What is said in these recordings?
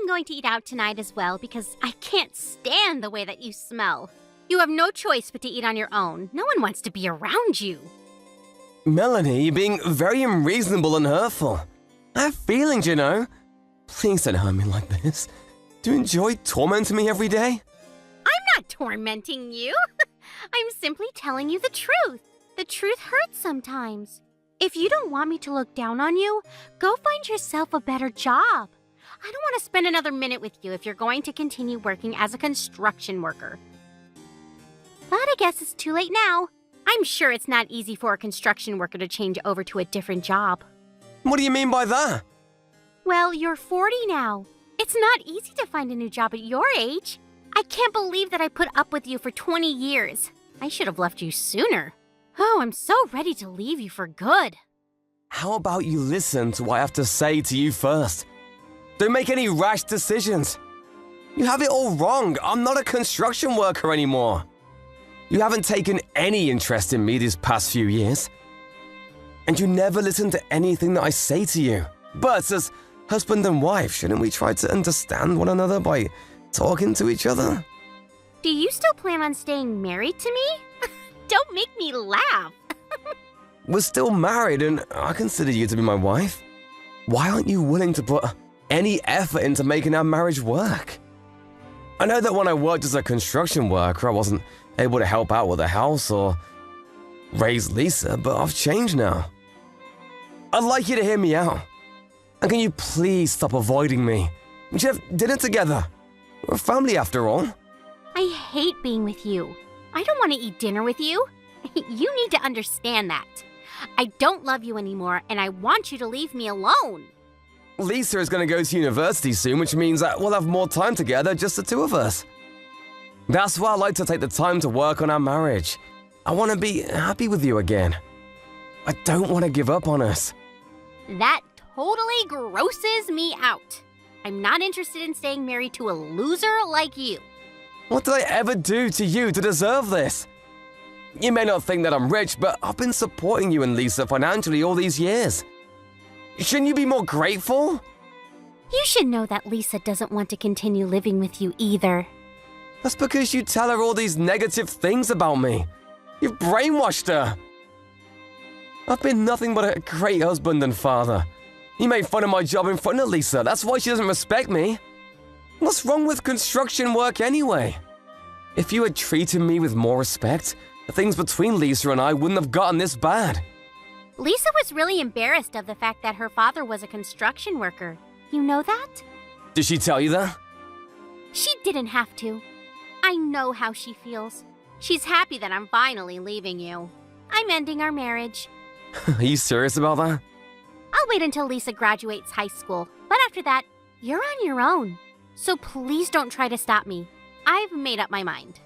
I'm going to eat out tonight as well because I can't stand the way that you smell. You have no choice but to eat on your own. No one wants to be around you. Melanie, you're being very unreasonable and hurtful. I have feelings, you know. Please don't hurt me like this. Do you enjoy tormenting me every day? I'm not tormenting you. I'm simply telling you the truth. The truth hurts sometimes. If you don't want me to look down on you, go find yourself a better job. I don't want to spend another minute with you if you're going to continue working as a construction worker. But I guess it's too late now. I'm sure it's not easy for a construction worker to change over to a different job. What do you mean by that? Well, you're 40 now. It's not easy to find a new job at your age. I can't believe that I put up with you for 20 years. I should have left you sooner. Oh, I'm so ready to leave you for good. How about you listen to what I have to say to you first? Don't make any rash decisions. You have it all wrong. I'm not a construction worker anymore. You haven't taken any interest in me these past few years. And you never listen to anything that I say to you. But as husband and wife, shouldn't we try to understand one another by talking to each other? Do you still plan on staying married to me? Don't make me laugh. We're still married and I consider you to be my wife. Why aren't you willing to put any effort into making our marriage work? I know that when I worked as a construction worker, I wasn't able to help out with the house or raise Lisa, but I've changed now. I'd like you to hear me out. And can you please stop avoiding me? We should have dinner together. We're a family after all. I hate being with you. I don't want to eat dinner with you. You need to understand that. I don't love you anymore, and I want you to leave me alone. Lisa is going to go to university soon, which means that we'll have more time together, just the two of us. That's why I like to take the time to work on our marriage. I want to be happy with you again. I don't want to give up on us. That totally grosses me out. I'm not interested in staying married to a loser like you. What did I ever do to you to deserve this? You may not think that I'm rich, but I've been supporting you and Lisa financially all these years. Shouldn't you be more grateful? You should know that Lisa doesn't want to continue living with you either. That's because you tell her all these negative things about me. You've brainwashed her. I've been nothing but a great husband and father. You made fun of my job in front of Lisa. That's why she doesn't respect me. What's wrong with construction work anyway? If you had treated me with more respect, the things between Lisa and I wouldn't have gotten this bad. Lisa was really embarrassed of the fact that her father was a construction worker. You know that? Did she tell you that? She didn't have to. I know how she feels. She's happy that I'm finally leaving you. I'm ending our marriage. Are you serious about that? I'll wait until Lisa graduates high school, but after that, you're on your own. So please don't try to stop me. I've made up my mind.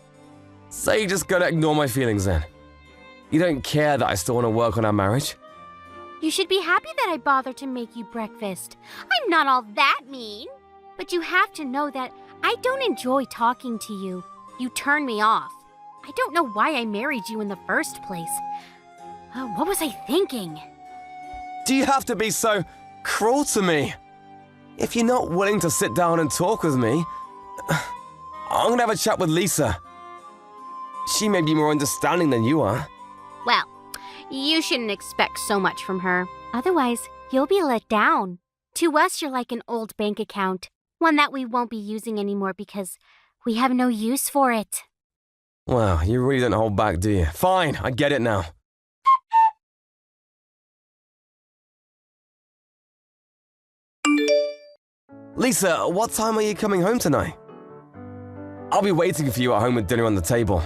So you're just gonna ignore my feelings then? You don't care that I still want to work on our marriage? You should be happy that I bothered to make you breakfast. I'm not all that mean. But you have to know that I don't enjoy talking to you. You turn me off. I don't know why I married you in the first place. What was I thinking? Do you have to be so cruel to me? If you're not willing to sit down and talk with me, I'm gonna have a chat with Lisa. She may be more understanding than you are. Well, you shouldn't expect so much from her. Otherwise, you'll be let down. To us, you're like an old bank account, one that we won't be using anymore because we have no use for it. Wow, you really don't hold back, do you? Fine, I get it now. Lisa, what time are you coming home tonight? I'll be waiting for you at home with dinner on the table.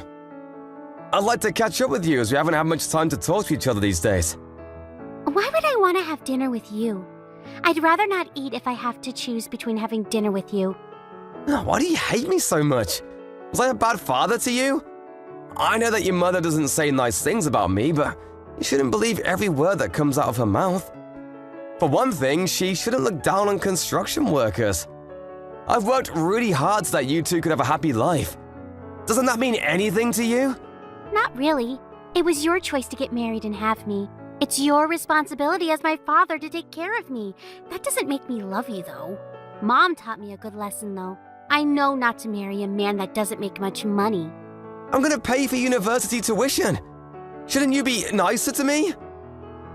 I'd like to catch up with you as we haven't had much time to talk to each other these days. Why would I want to have dinner with you? I'd rather not eat if I have to choose between having dinner with you. Why do you hate me so much? Was I a bad father to you? I know that your mother doesn't say nice things about me, but you shouldn't believe every word that comes out of her mouth. For one thing, she shouldn't look down on construction workers. I've worked really hard so that you two could have a happy life. Doesn't that mean anything to you? Not really. It was your choice to get married and have me. It's your responsibility as my father to take care of me. That doesn't make me love you, though. Mom taught me a good lesson, though. I know not to marry a man that doesn't make much money. I'm gonna pay for university tuition. Shouldn't you be nicer to me?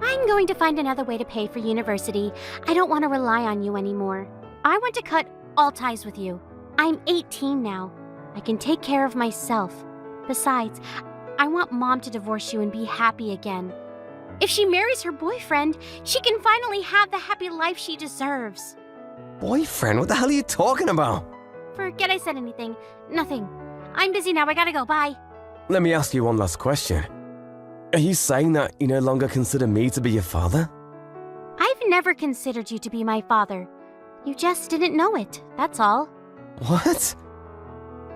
I'm going to find another way to pay for university. I don't want to rely on you anymore. I want to cut all ties with you. I'm 18 now. I can take care of myself. Besides, I want Mom to divorce you and be happy again. If she marries her boyfriend, she can finally have the happy life she deserves. Boyfriend? What the hell are you talking about? Forget I said anything. Nothing. I'm busy now. I gotta go. Bye. Let me ask you one last question. Are you saying that you no longer consider me to be your father? I've never considered you to be my father. You just didn't know it, that's all. What?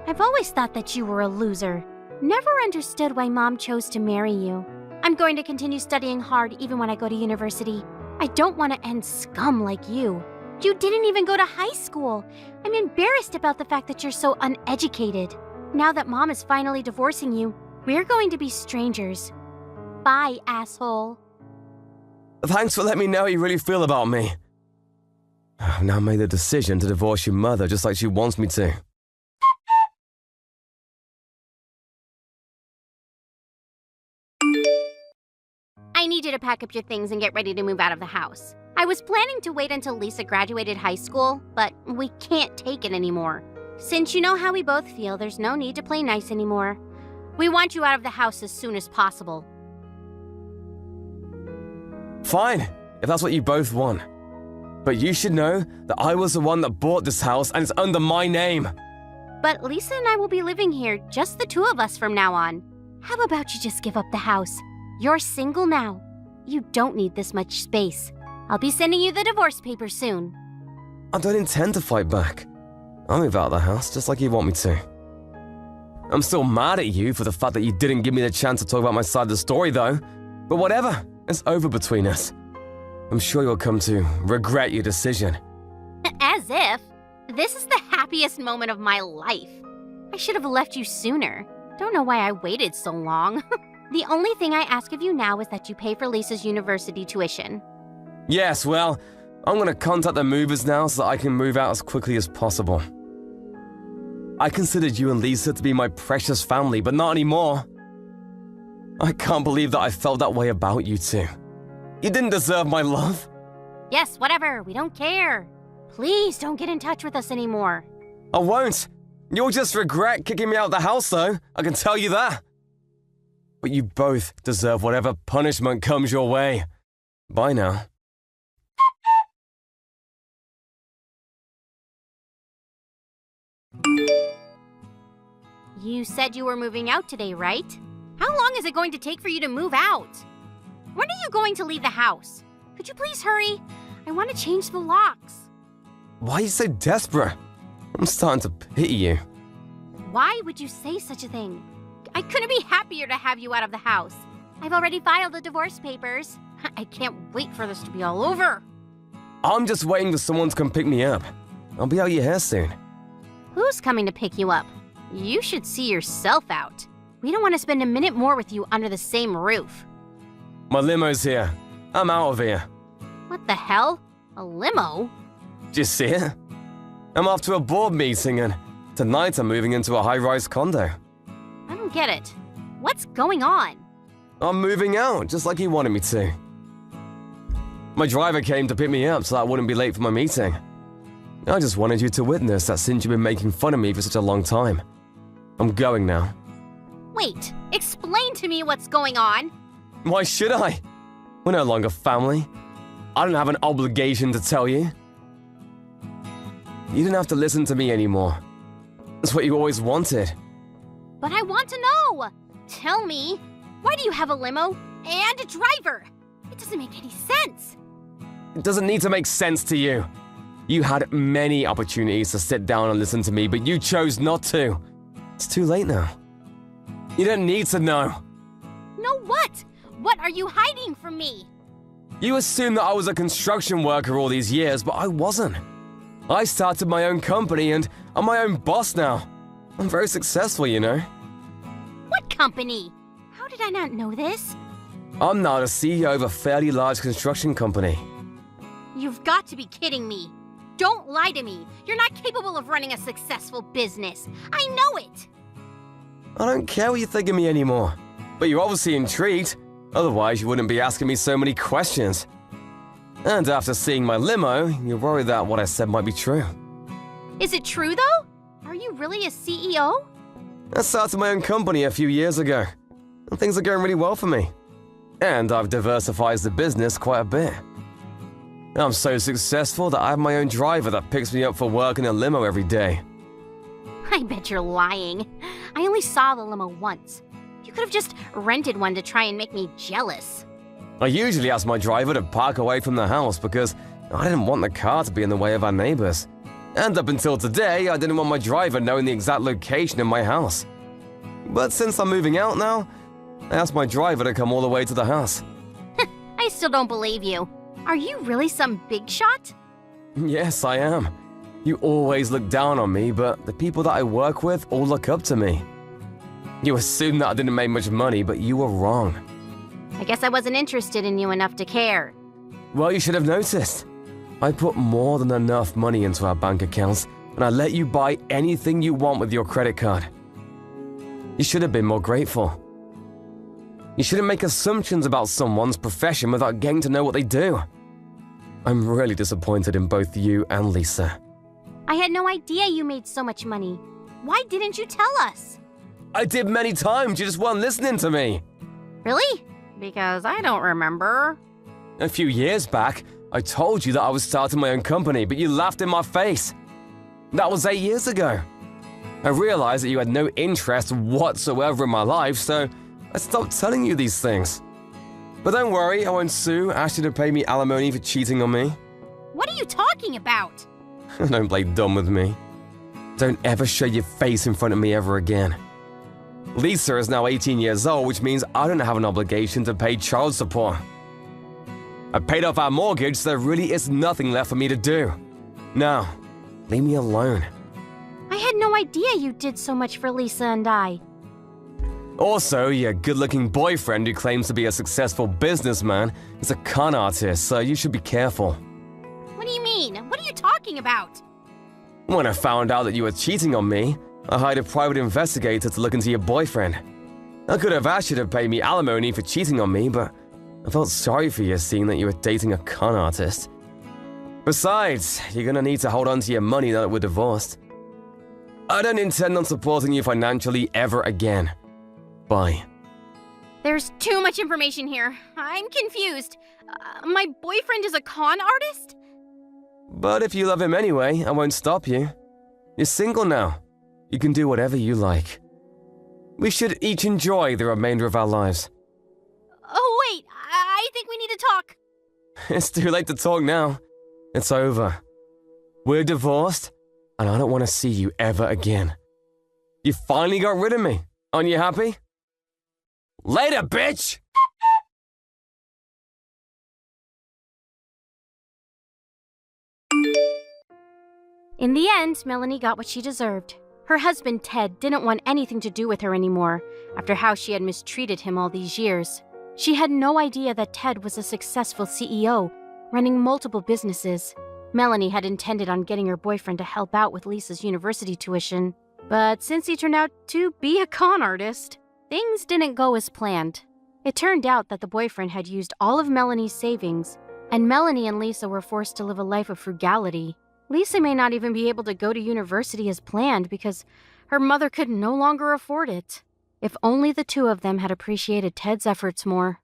I've always thought that you were a loser. Never understood why Mom chose to marry you. I'm going to continue studying hard even when I go to university. I don't want to end scum like you. You didn't even go to high school. I'm embarrassed about the fact that you're so uneducated. Now that Mom is finally divorcing you, we're going to be strangers. Bye, asshole. Thanks for letting me know how you really feel about me. I've now made the decision to divorce your mother just like she wants me to. I need you to pack up your things and get ready to move out of the house. I was planning to wait until Lisa graduated high school, but we can't take it anymore. Since you know how we both feel, there's no need to play nice anymore. We want you out of the house as soon as possible. Fine, if that's what you both want. But you should know that I was the one that bought this house and it's under my name. But Lisa and I will be living here, just the two of us from now on. How about you just give up the house? You're single now. You don't need this much space. I'll be sending you the divorce papers soon. I don't intend to fight back. I'll move out of the house just like you want me to. I'm still mad at you for the fact that you didn't give me the chance to talk about my side of the story though. But whatever, it's over between us. I'm sure you'll come to regret your decision. As if. This is the happiest moment of my life. I should have left you sooner. Don't know why I waited so long. The only thing I ask of you now is that you pay for Lisa's university tuition. Yes, well, I'm gonna contact the movers now so that I can move out as quickly as possible. I considered you and Lisa to be my precious family, but not anymore. I can't believe that I felt that way about you two. You didn't deserve my love. Yes, whatever. We don't care. Please don't get in touch with us anymore. I won't. You'll just regret kicking me out of the house, though. I can tell you that. But you both deserve whatever punishment comes your way. Bye now. You said you were moving out today, right? How long is it going to take for you to move out? When are you going to leave the house? Could you please hurry? I want to change the locks. Why are you so desperate? I'm starting to pity you. Why would you say such a thing? I couldn't be happier to have you out of the house. I've already filed the divorce papers. I can't wait for this to be all over. I'm just waiting for someone to come pick me up. I'll be out your hair soon. Who's coming to pick you up? You should see yourself out. We don't want to spend a minute more with you under the same roof. My limo's here. I'm out of here. What the hell? A limo? Did you see it? I'm off to a board meeting and tonight I'm moving into a high-rise condo. I don't get it. What's going on? I'm moving out, just like he wanted me to. My driver came to pick me up so that I wouldn't be late for my meeting. I just wanted you to witness that since you've been making fun of me for such a long time. I'm going now. Wait, explain to me what's going on. Why should I? We're no longer family. I don't have an obligation to tell you. You didn't have to listen to me anymore. That's what you always wanted. But I want to know. Tell me, why do you have a limo and a driver? It doesn't make any sense. It doesn't need to make sense to you. You had many opportunities to sit down and listen to me, but you chose not to. It's too late now. You don't need to know. Know what? What are you hiding from me? You assumed that I was a construction worker all these years, but I wasn't. I started my own company and I'm my own boss now. I'm very successful, you know. What company? How did I not know this? I'm now the CEO of a fairly large construction company. You've got to be kidding me. Don't lie to me. You're not capable of running a successful business. I know it. I don't care what you think of me anymore. But you're obviously intrigued. Otherwise, you wouldn't be asking me so many questions. And after seeing my limo, you're worried that what I said might be true. Is it true, though? Are you really a CEO? I started my own company a few years ago, and things are going really well for me. And I've diversified the business quite a bit. I'm so successful that I have my own driver that picks me up for work in a limo every day. I bet you're lying. I only saw the limo once. You could have just rented one to try and make me jealous. I usually ask my driver to park away from the house because I didn't want the car to be in the way of our neighbors. And up until today, I didn't want my driver knowing the exact location of my house. But since I'm moving out now, I asked my driver to come all the way to the house. I still don't believe you. Are you really some big shot? Yes, I am. You always look down on me, but the people that I work with all look up to me. You assumed that I didn't make much money, but you were wrong. I guess I wasn't interested in you enough to care. Well, you should have noticed. I put more than enough money into our bank accounts, and I let you buy anything you want with your credit card. You should have been more grateful. You shouldn't make assumptions about someone's profession without getting to know what they do. I'm really disappointed in both you and Lisa. I had no idea you made so much money. Why didn't you tell us? I did many times, you just weren't listening to me. Really? Because I don't remember. A few years back, I told you that I was starting my own company, but you laughed in my face. That was 8 years ago. I realized that you had no interest whatsoever in my life, so I stopped telling you these things. But don't worry, I won't sue, ask you to pay me alimony for cheating on me. What are you talking about? Don't play dumb with me. Don't ever show your face in front of me ever again. Lisa is now 18 years old, which means I don't have an obligation to pay child support. I paid off our mortgage, so there really is nothing left for me to do. Now, leave me alone. I had no idea you did so much for Lisa and I. Also, your good-looking boyfriend who claims to be a successful businessman is a con artist, so you should be careful. What do you mean? What are you talking about? When I found out that you were cheating on me, I hired a private investigator to look into your boyfriend. I could have asked you to pay me alimony for cheating on me, but I felt sorry for you seeing that you were dating a con artist. Besides, you're gonna need to hold on to your money now that we're divorced. I don't intend on supporting you financially ever again. Bye. There's too much information here. I'm confused. My boyfriend is a con artist? But if you love him anyway, I won't stop you. You're single now. You can do whatever you like. We should each enjoy the remainder of our lives. Oh, wait. I think we need to talk. It's too late to talk now. It's over. We're divorced, and I don't want to see you ever again. You finally got rid of me. Aren't you happy? Later, bitch! In the end, Melanie got what she deserved. Her husband, Ted, didn't want anything to do with her anymore after how she had mistreated him all these years. She had no idea that Ted was a successful CEO, running multiple businesses. Melanie had intended on getting her boyfriend to help out with Lisa's university tuition. But since he turned out to be a con artist, things didn't go as planned. It turned out that the boyfriend had used all of Melanie's savings, and Melanie and Lisa were forced to live a life of frugality. Lisa may not even be able to go to university as planned because her mother could no longer afford it. If only the two of them had appreciated Ted's efforts more.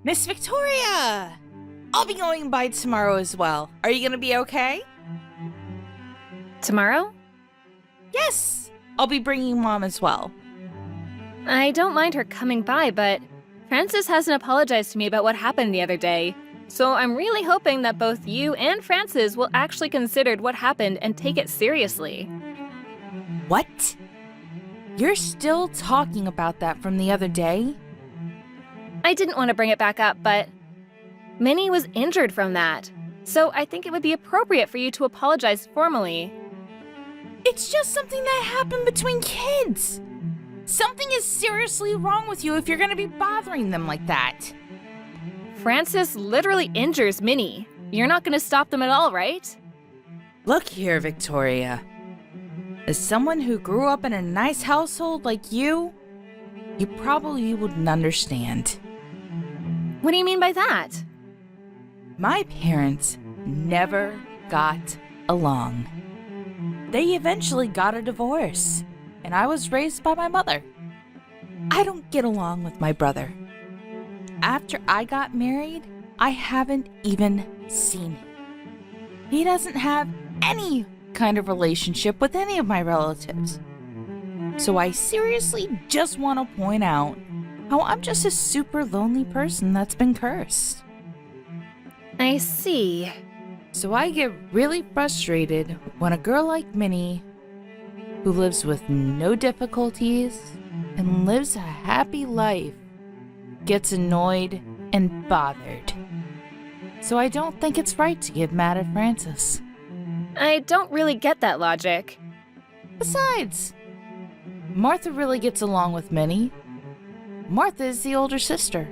Miss Victoria! I'll be going by tomorrow as well. Are you gonna be okay? Tomorrow? Yes! I'll be bringing Mom as well. I don't mind her coming by, but Francis hasn't apologized to me about what happened the other day. So I'm really hoping that both you and Francis will actually consider what happened and take it seriously. What? You're still talking about that from the other day? I didn't want to bring it back up, but Minnie was injured from that. So I think it would be appropriate for you to apologize formally. It's just something that happened between kids. Something is seriously wrong with you if you're gonna be bothering them like that. Francis literally injures Minnie. You're not gonna stop them at all, right? Look here, Victoria. As someone who grew up in a nice household like you probably wouldn't understand. What do you mean by that? My parents never got along. They eventually got a divorce, and I was raised by my mother. I don't get along with my brother. After I got married, I haven't even seen him. He doesn't have any kind of relationship with any of my relatives. So I seriously just want to point out how I'm just a super lonely person that's been cursed. I see. So I get really frustrated when a girl like Minnie, who lives with no difficulties and lives a happy life, gets annoyed and bothered. So I don't think it's right to get mad at Francis. I don't really get that logic. Besides, Martha really gets along with Minnie. Martha is the older sister.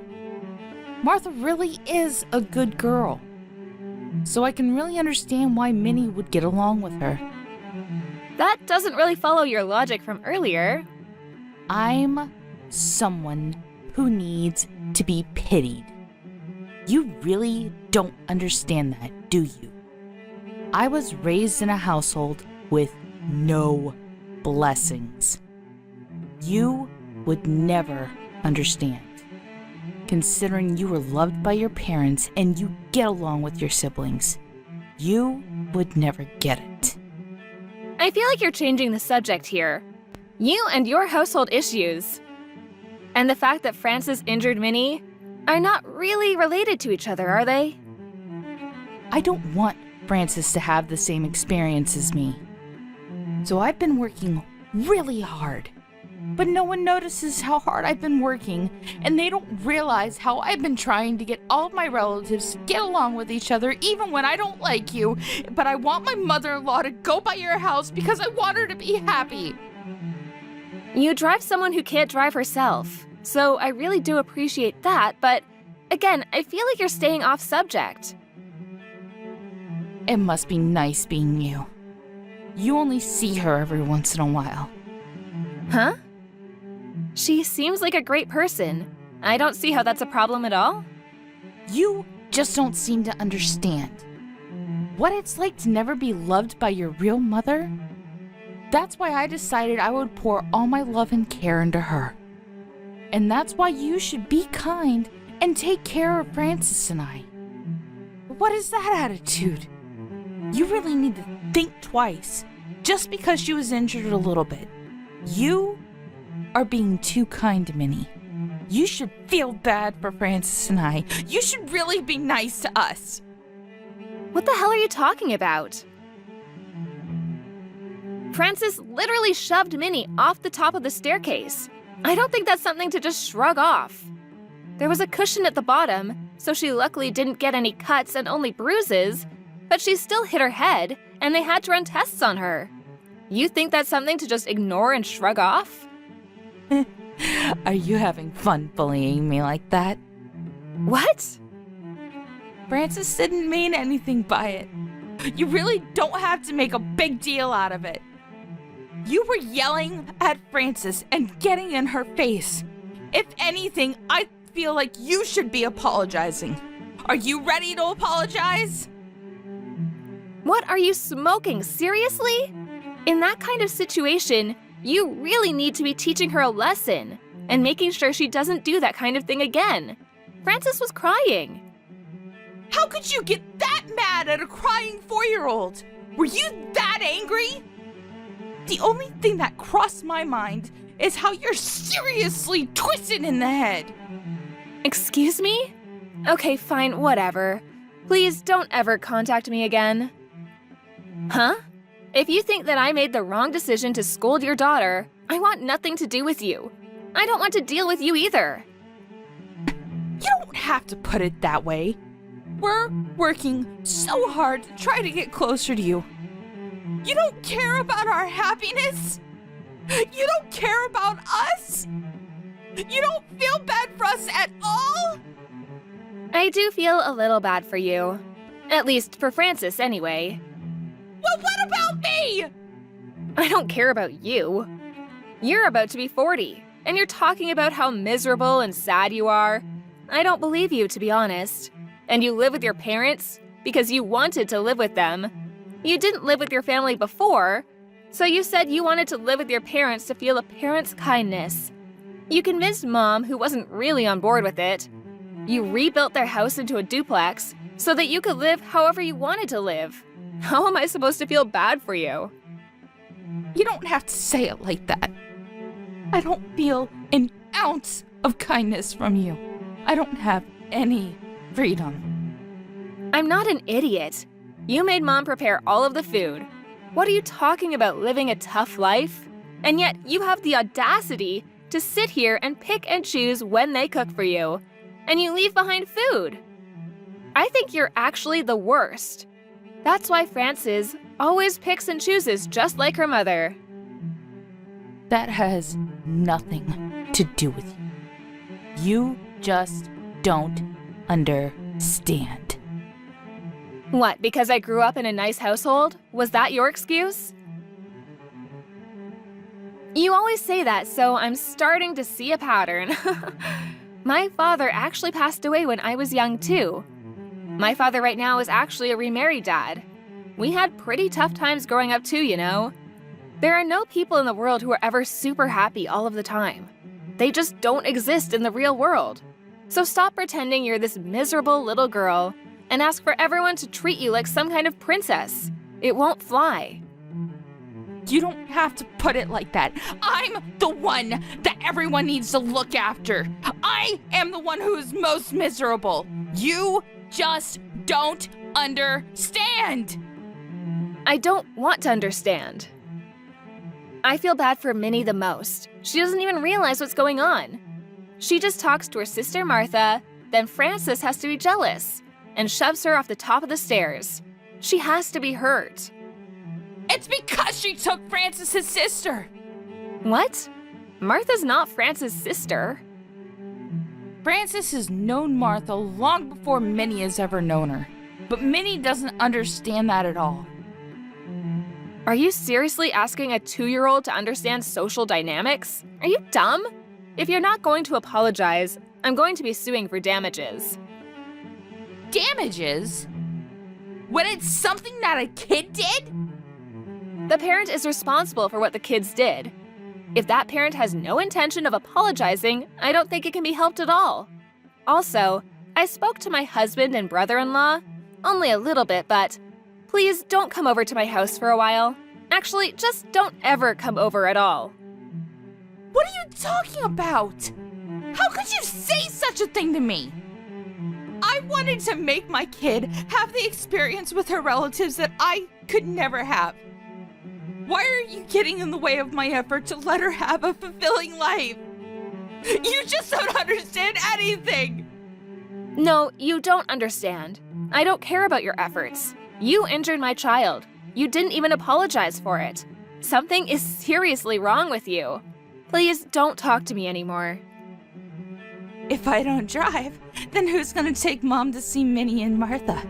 Martha really is a good girl. So I can really understand why Minnie would get along with her. That doesn't really follow your logic from earlier. I'm someone who needs to be pitied. You really don't understand that, do you? I was raised in a household with no blessings. You would never understand. Considering you were loved by your parents and you get along with your siblings, you would never get it. I feel like you're changing the subject here. You and your household issues. And the fact that Francis injured Minnie are not really related to each other, are they? I don't want Francis to have the same experience as me. So I've been working really hard. But no one notices how hard I've been working, and they don't realize how I've been trying to get all of my relatives to get along with each other even when I don't like you, but I want my mother-in-law to go by your house because I want her to be happy. You drive someone who can't drive herself, so I really do appreciate that, but again, I feel like you're staying off subject. It must be nice being you. You only see her every once in a while. Huh? She seems like a great person. I don't see how that's a problem at all. You just don't seem to understand what it's like to never be loved by your real mother. That's why I decided I would pour all my love and care into her. And that's why you should be kind and take care of Francis and I. What is that attitude? You really need to think twice just because she was injured a little bit. You are being too kind to Minnie. You should feel bad for Francis and I. You should really be nice to us. What the hell are you talking about? Francis literally shoved Minnie off the top of the staircase. I don't think that's something to just shrug off. There was a cushion at the bottom, so she luckily didn't get any cuts and only bruises, but she still hit her head, and they had to run tests on her. You think that's something to just ignore and shrug off? Are you having fun bullying me like that? What? Francis didn't mean anything by it. You really don't have to make a big deal out of it. You were yelling at Francis and getting in her face. If anything, I feel like you should be apologizing. Are you ready to apologize? What are you smoking? Seriously? In that kind of situation, you really need to be teaching her a lesson and making sure she doesn't do that kind of thing again. Francis was crying. How could you get that mad at a crying 4-year-old? Were you that angry? The only thing that crossed my mind is how you're seriously twisted in the head. Excuse me? Okay, fine, whatever. Please don't ever contact me again. Huh? If you think that I made the wrong decision to scold your daughter, I want nothing to do with you. I don't want to deal with you either. You don't have to put it that way. We're working so hard to try to get closer to you. You don't care about our happiness? You don't care about us? You don't feel bad for us at all? I do feel a little bad for you. At least for Francis, anyway. Well, what about me? I don't care about you. You're about to be 40, and you're talking about how miserable and sad you are. I don't believe you, to be honest. And you live with your parents because you wanted to live with them. You didn't live with your family before, so you said you wanted to live with your parents to feel a parent's kindness. You convinced Mom, who wasn't really on board with it. You rebuilt their house into a duplex so that you could live however you wanted to live. How am I supposed to feel bad for you? You don't have to say it like that. I don't feel an ounce of kindness from you. I don't have any freedom. I'm not an idiot. You made Mom prepare all of the food. What are you talking about, living a tough life? And yet you have the audacity to sit here and pick and choose when they cook for you. And you leave behind food. I think you're actually the worst. That's why Frances always picks and chooses just like her mother. That has nothing to do with you. You just don't understand. What, because I grew up in a nice household? Was that your excuse? You always say that, so I'm starting to see a pattern. My father actually passed away when I was young, too. My father right now is actually a remarried dad. We had pretty tough times growing up, too, you know. There are no people in the world who are ever super happy all of the time. They just don't exist in the real world. So stop pretending you're this miserable little girl and ask for everyone to treat you like some kind of princess. It won't fly. You don't have to put it like that. I'm the one that everyone needs to look after. I am the one who is most miserable. You just don't understand. I don't want to understand. I feel bad for Minnie the most. She doesn't even realize what's going on. She just talks to her sister Martha, then Frances has to be jealous and shoves her off the top of the stairs. She has to be hurt. It's because she took Frances' sister. What? Martha's not Frances' sister. Frances has known Martha long before Minnie has ever known her. But Minnie doesn't understand that at all. Are you seriously asking a 2-year-old to understand social dynamics? Are you dumb? If you're not going to apologize, I'm going to be suing for damages. Damages? When it's something that a kid did? The parent is responsible for what the kids did. If that parent has no intention of apologizing, I don't think it can be helped at all. Also, I spoke to my husband and brother-in-law. Only a little bit, but please don't come over to my house for a while. Actually, just don't ever come over at all. What are you talking about? How could you say such a thing to me? I wanted to make my kid have the experience with her relatives that I could never have. Why are you getting in the way of my effort to let her have a fulfilling life? You just don't understand anything! No, you don't understand. I don't care about your efforts. You injured my child. You didn't even apologize for it. Something is seriously wrong with you. Please don't talk to me anymore. If I don't drive, then who's gonna take Mom to see Minnie and Martha?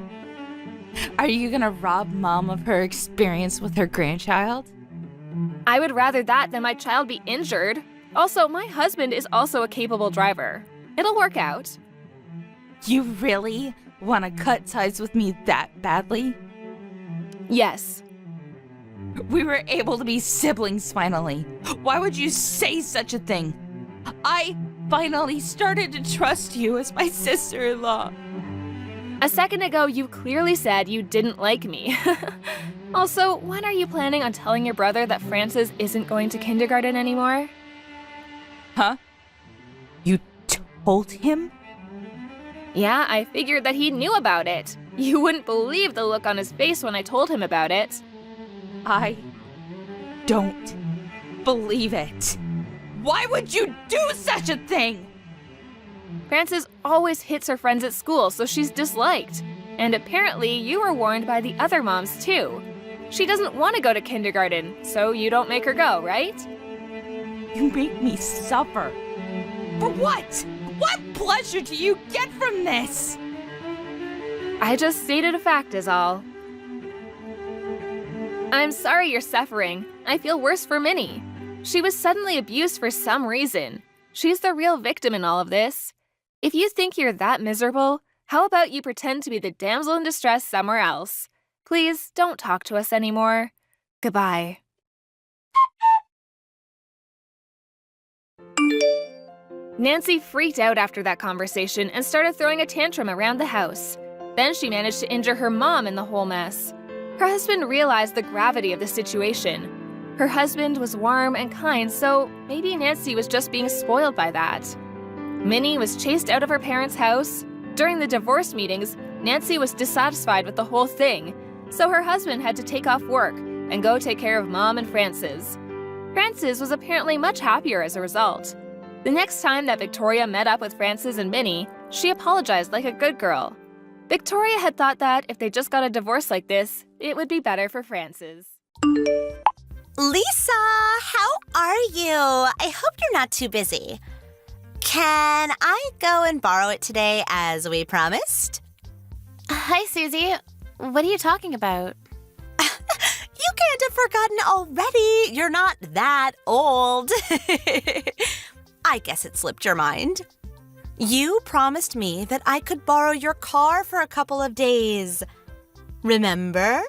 Are you gonna rob Mom of her experience with her grandchild? I would rather that than my child be injured. Also, my husband is also a capable driver. It'll work out. You really wanna cut ties with me that badly? Yes. We were able to be siblings finally. Why would you say such a thing? I finally started to trust you as my sister-in-law. A second ago, you clearly said you didn't like me. Also, when are you planning on telling your brother that Frances isn't going to kindergarten anymore? Huh? You told him? Yeah, I figured that he knew about it. You wouldn't believe the look on his face when I told him about it. I don't believe it. Why would you do such a thing? Frances always hits her friends at school, so she's disliked. And apparently you were warned by the other moms too. She doesn't want to go to kindergarten, so you don't make her go, right? You make me suffer. For what? What pleasure do you get from this? I just stated a fact is all. I'm sorry you're suffering. I feel worse for Minnie. She was suddenly abused for some reason. She's the real victim in all of this. If you think you're that miserable, how about you pretend to be the damsel in distress somewhere else? Please don't talk to us anymore. Goodbye. Nancy freaked out after that conversation and started throwing a tantrum around the house. Then she managed to injure her mom in the whole mess. Her husband realized the gravity of the situation. Her husband was warm and kind, so maybe Nancy was just being spoiled by that. Minnie was chased out of her parents' house. During the divorce meetings, Nancy was dissatisfied with the whole thing, so her husband had to take off work and go take care of Mom and Frances. Frances was apparently much happier as a result. The next time that Victoria met up with Frances and Minnie, she apologized like a good girl. Victoria had thought that if they just got a divorce like this, it would be better for Frances. Lisa, how are you? I hope you're not too busy. Can I go and borrow it today as we promised? Hi, Susie. What are you talking about? You can't have forgotten already. You're not that old. I guess it slipped your mind. You promised me that I could borrow your car for a couple of days. Remember?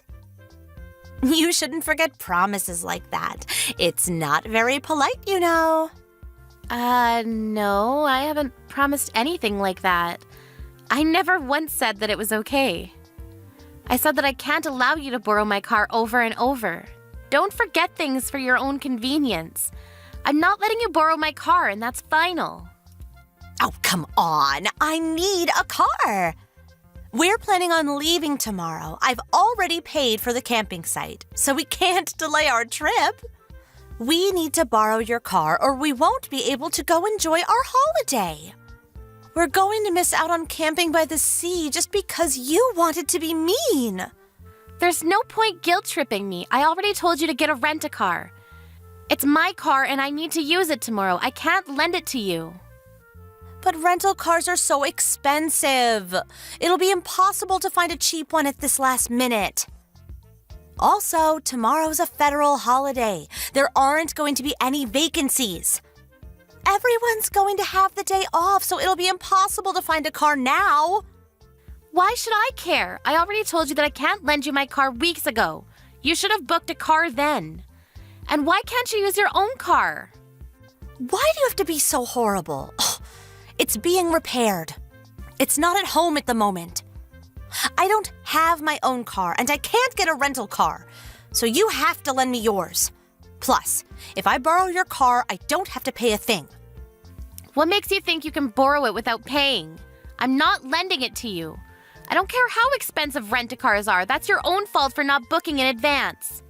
You shouldn't forget promises like that. It's not very polite, you know. No, I haven't promised anything like that. I never once said that it was okay. I said that I can't allow you to borrow my car over and over. Don't forget things for your own convenience. I'm not letting you borrow my car, and that's final. Oh, come on. I need a car. We're planning on leaving tomorrow. I've already paid for the camping site, so we can't delay our trip. We need to borrow your car or we won't be able to go enjoy our holiday. We're going to miss out on camping by the sea just because you wanted to be mean. There's no point guilt-tripping me. I already told you to get a rent-a-car. It's my car and I need to use it tomorrow. I can't lend it to you. But rental cars are so expensive. It'll be impossible to find a cheap one at this last minute. Also, tomorrow's a federal holiday. There aren't going to be any vacancies. Everyone's going to have the day off, so it'll be impossible to find a car now. Why should I care? I already told you that I can't lend you my car weeks ago. You should have booked a car then. And why can't you use your own car? Why do you have to be so horrible? It's being repaired. It's not at home at the moment. I don't have my own car, and I can't get a rental car, so you have to lend me yours. Plus, if I borrow your car, I don't have to pay a thing. What makes you think you can borrow it without paying? I'm not lending it to you. I don't care how expensive rent-a-cars are. That's your own fault for not booking in advance.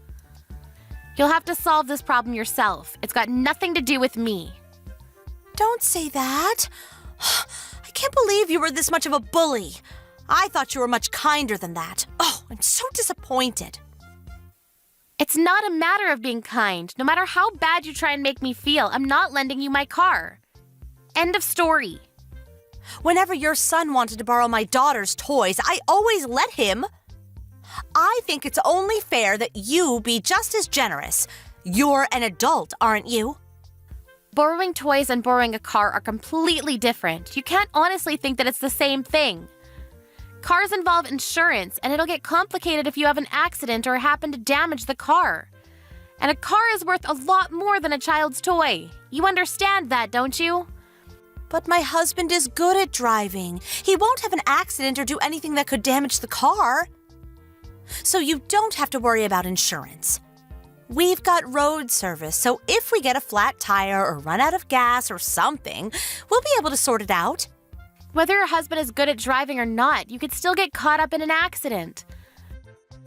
You'll have to solve this problem yourself. It's got nothing to do with me. Don't say that. I can't believe you were this much of a bully. I thought you were much kinder than that. Oh, I'm so disappointed. It's not a matter of being kind. No matter how bad you try and make me feel, I'm not lending you my car. End of story. Whenever your son wanted to borrow my daughter's toys, I always let him. I think it's only fair that you be just as generous. You're an adult, aren't you? Borrowing toys and borrowing a car are completely different. You can't honestly think that it's the same thing. Cars involve insurance, and it'll get complicated if you have an accident or happen to damage the car. And a car is worth a lot more than a child's toy. You understand that, don't you? But my husband is good at driving. He won't have an accident or do anything that could damage the car. So you don't have to worry about insurance. We've got road service, so if we get a flat tire or run out of gas or something, we'll be able to sort it out. Whether your husband is good at driving or not, you could still get caught up in an accident.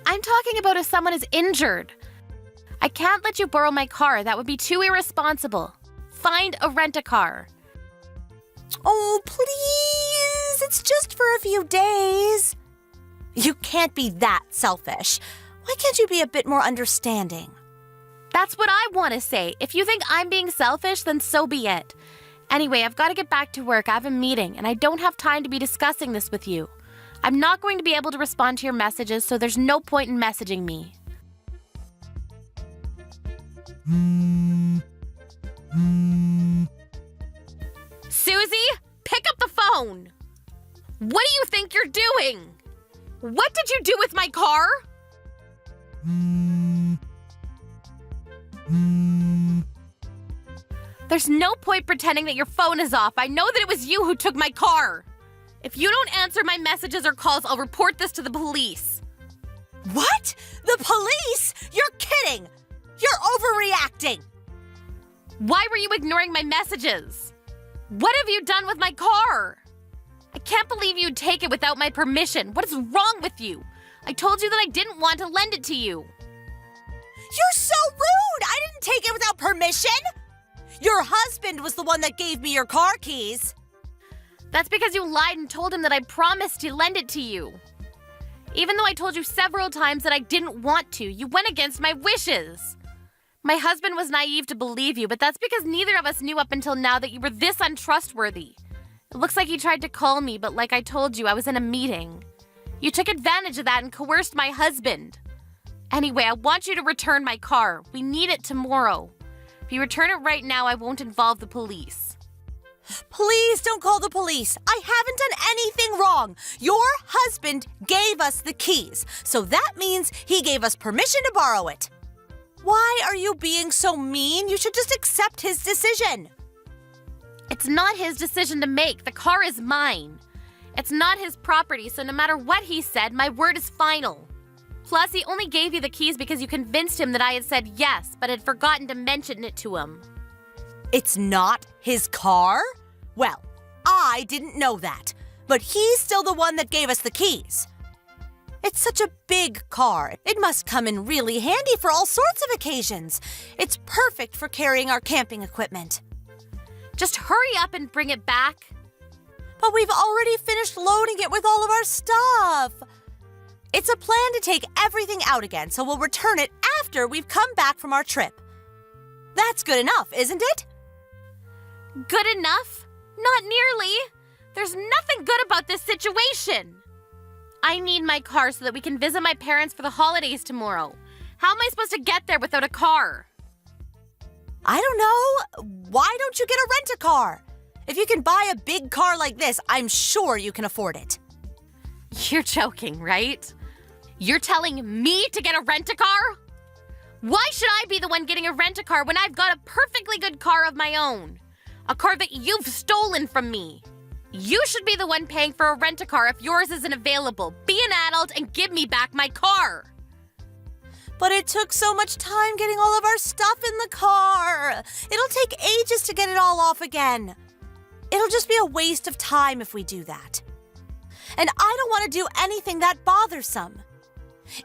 I'm talking about if someone is injured. I can't let you borrow my car. That would be too irresponsible. Find a rent-a-car. Oh, please! It's just for a few days. You can't be that selfish. Why can't you be a bit more understanding? That's what I want to say. If you think I'm being selfish, then so be it. Anyway, I've got to get back to work. I have a meeting, and I don't have time to be discussing this with you. I'm not going to be able to respond to your messages, so there's no point in messaging me. Susie, pick up the phone! What do you think you're doing? What did you do with my car? There's no point pretending that your phone is off. I know that it was you who took my car. If you don't answer my messages or calls, I'll report this to the police. What? The police? You're kidding! You're overreacting! Why were you ignoring my messages? What have you done with my car? I can't believe you'd take it without my permission. What is wrong with you? I told you that I didn't want to lend it to you. You're so rude! I didn't take it without permission! Your husband was the one that gave me your car keys. That's because you lied and told him that I promised to lend it to you. Even though I told you several times that I didn't want to, you went against my wishes. My husband was naive to believe you, but that's because neither of us knew up until now that you were this untrustworthy. It looks like he tried to call me, but like I told you, I was in a meeting. You took advantage of that and coerced my husband. Anyway, I want you to return my car. We need it tomorrow. If you return it right now, I won't involve the police. Please don't call the police. I haven't done anything wrong. Your husband gave us the keys, so that means he gave us permission to borrow it. Why are you being so mean? You should just accept his decision. It's not his decision to make. The car is mine. It's not his property, so no matter what he said, my word is final. Plus, he only gave you the keys because you convinced him that I had said yes, but had forgotten to mention it to him. It's not his car? Well, I didn't know that, but he's still the one that gave us the keys. It's such a big car. It must come in really handy for all sorts of occasions. It's perfect for carrying our camping equipment. Just hurry up and bring it back. But we've already finished loading it with all of our stuff. It's a plan to take everything out again, so we'll return it after we've come back from our trip. That's good enough, isn't it? Good enough? Not nearly. There's nothing good about this situation. I need my car so that we can visit my parents for the holidays tomorrow. How am I supposed to get there without a car? I don't know. Why don't you get a rent-a-car? If you can buy a big car like this, I'm sure you can afford it. You're joking, right? You're telling me to get a rent-a-car? Why should I be the one getting a rent-a-car when I've got a perfectly good car of my own? A car that you've stolen from me. You should be the one paying for a rent-a-car if yours isn't available. Be an adult and give me back my car. But it took so much time getting all of our stuff in the car. It'll take ages to get it all off again. It'll just be a waste of time if we do that. And I don't want to do anything that bothersome.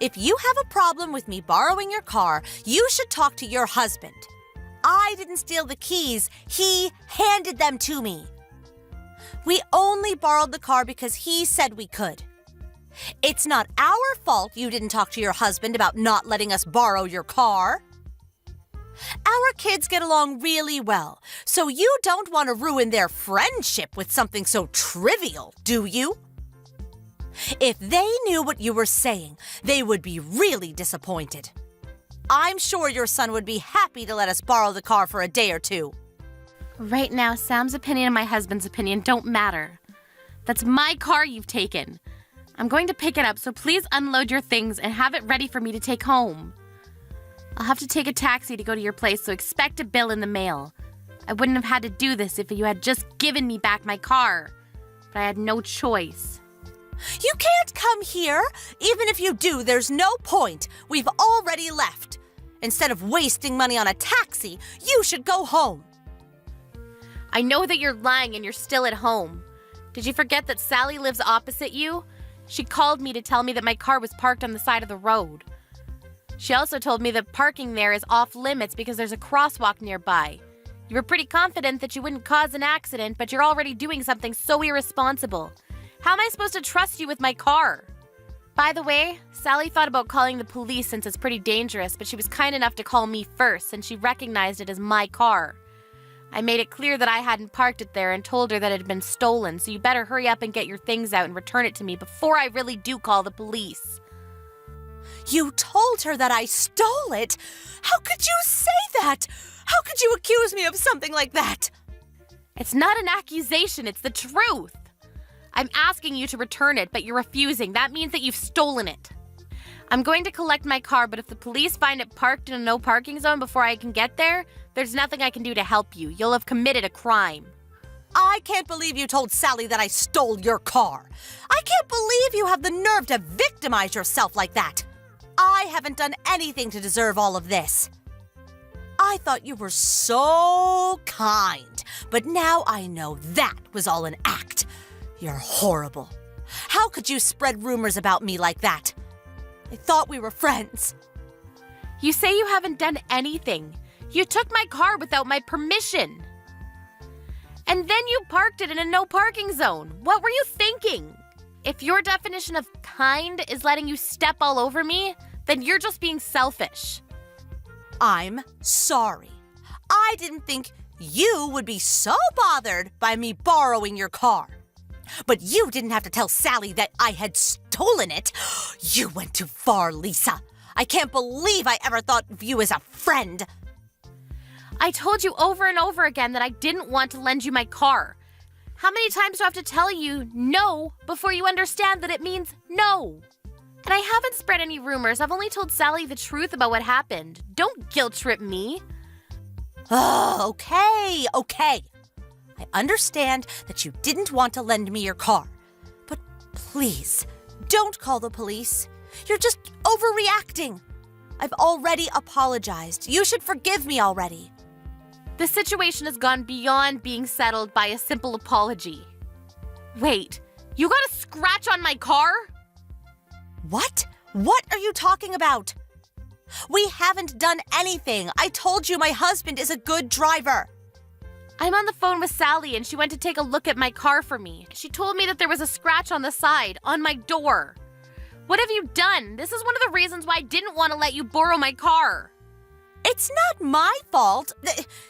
If you have a problem with me borrowing your car, you should talk to your husband. I didn't steal the keys. He handed them to me. We only borrowed the car because he said we could. It's not our fault you didn't talk to your husband about not letting us borrow your car. Our kids get along really well, so you don't want to ruin their friendship with something so trivial, do you? If they knew what you were saying, they would be really disappointed. I'm sure your son would be happy to let us borrow the car for a day or two. Right now, Sam's opinion and my husband's opinion don't matter. That's my car you've taken. I'm going to pick it up, so please unload your things and have it ready for me to take home. I'll have to take a taxi to go to your place, so expect a bill in the mail. I wouldn't have had to do this if you had just given me back my car, but I had no choice. You can't come here. Even if you do, there's no point. We've already left. Instead of wasting money on a taxi, you should go home. I know that you're lying and you're still at home. Did you forget that Sally lives opposite you? She called me to tell me that my car was parked on the side of the road. She also told me that parking there is off limits because there's a crosswalk nearby. You were pretty confident that you wouldn't cause an accident, but you're already doing something so irresponsible. How am I supposed to trust you with my car? By the way, Sally thought about calling the police since it's pretty dangerous, but she was kind enough to call me first since she recognized it as my car. I made it clear that I hadn't parked it there and told her that it had been stolen, so you better hurry up and get your things out and return it to me before I really do call the police. You told her that I stole it? How could you say that? How could you accuse me of something like that? It's not an accusation, it's the truth. I'm asking you to return it, but you're refusing. That means that you've stolen it. I'm going to collect my car, but if the police find it parked in a no parking zone before I can get there, there's nothing I can do to help you. You'll have committed a crime. I can't believe you told Sally that I stole your car. I can't believe you have the nerve to victimize yourself like that. I haven't done anything to deserve all of this. I thought you were so kind, but now I know that was all an act. You're horrible. How could you spread rumors about me like that? I thought we were friends. You say you haven't done anything. You took my car without my permission. And then you parked it in a no parking zone. What were you thinking? If your definition of kind is letting you step all over me, then you're just being selfish. I'm sorry. I didn't think you would be so bothered by me borrowing your car. But you didn't have to tell Sally that I had stolen it. You went too far, Lisa. I can't believe I ever thought of you as a friend. I told you over and over again that I didn't want to lend you my car. How many times do I have to tell you no before you understand that it means no? And I haven't spread any rumors. I've only told Sally the truth about what happened. Don't guilt trip me. Oh, okay. I understand that you didn't want to lend me your car. But please, don't call the police. You're just overreacting. I've already apologized. You should forgive me already. The situation has gone beyond being settled by a simple apology. Wait, you got a scratch on my car? What? What are you talking about? We haven't done anything. I told you my husband is a good driver. I'm on the phone with Sally and she went to take a look at my car for me. She told me that there was a scratch on the side, on my door. What have you done? This is one of the reasons why I didn't want to let you borrow my car. It's not my fault.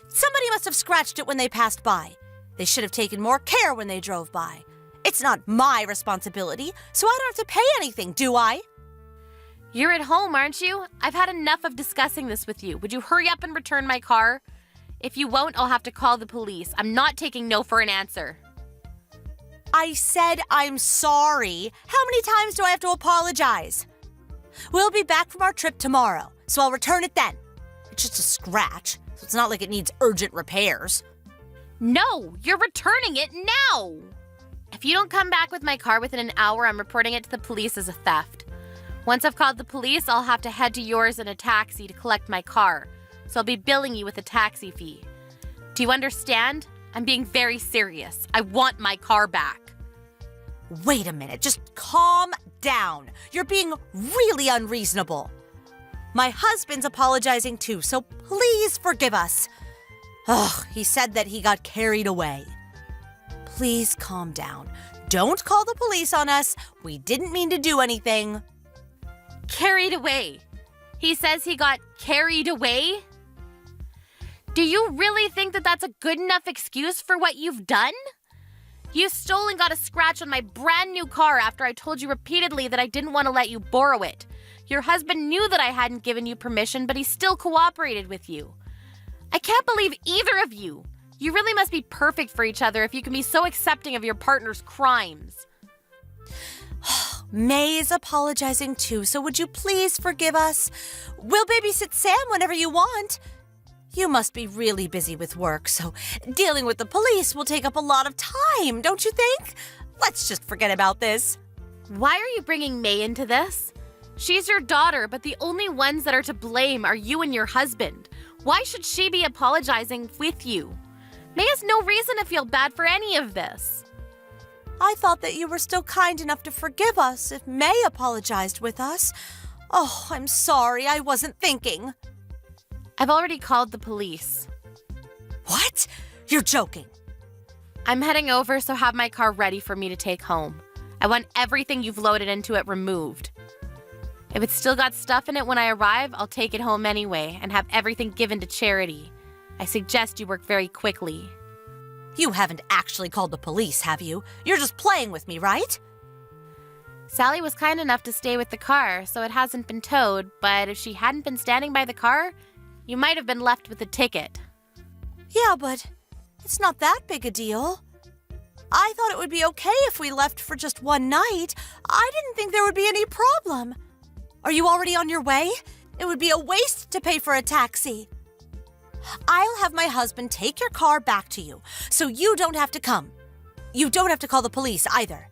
Somebody must have scratched it when they passed by. They should have taken more care when they drove by. It's not my responsibility, so I don't have to pay anything, do I? You're at home, aren't you? I've had enough of discussing this with you. Would you hurry up and return my car? If you won't, I'll have to call the police. I'm not taking no for an answer. I said I'm sorry. How many times do I have to apologize? We'll be back from our trip tomorrow, so I'll return it then. It's just a scratch, so it's not like it needs urgent repairs. No, you're returning it now. If you don't come back with my car within an hour, I'm reporting it to the police as a theft. Once I've called the police, I'll have to head to yours in a taxi to collect my car. So I'll be billing you with a taxi fee. Do you understand? I'm being very serious. I want my car back. Wait a minute, just calm down. You're being really unreasonable. My husband's apologizing too, so please forgive us. Ugh, he said that he got carried away. Please calm down. Don't call the police on us. We didn't mean to do anything. Carried away. He says he got carried away? Do you really think that that's a good enough excuse for what you've done? You stole and got a scratch on my brand new car after I told you repeatedly that I didn't want to let you borrow it. Your husband knew that I hadn't given you permission, but he still cooperated with you. I can't believe either of you. You really must be perfect for each other if you can be so accepting of your partner's crimes. May is apologizing too, so would you please forgive us? We'll babysit Sam whenever you want. You must be really busy with work, so dealing with the police will take up a lot of time, don't you think? Let's just forget about this. Why are you bringing May into this? She's your daughter, but the only ones that are to blame are you and your husband. Why should she be apologizing with you? May has no reason to feel bad for any of this. I thought that you were still kind enough to forgive us if May apologized with us. Oh, I'm sorry, I wasn't thinking. I've already called the police. What? You're joking. I'm heading over, so have my car ready for me to take home. I want everything you've loaded into it removed. If it's still got stuff in it when I arrive, I'll take it home anyway and have everything given to charity. I suggest you work very quickly. You haven't actually called the police, have you? You're just playing with me, right? Sally was kind enough to stay with the car, so it hasn't been towed, but if she hadn't been standing by the car, you might have been left with a ticket. Yeah, but it's not that big a deal. I thought it would be okay if we left for just one night. I didn't think there would be any problem. Are you already on your way? It would be a waste to pay for a taxi. I'll have my husband take your car back to you, so you don't have to come. You don't have to call the police either.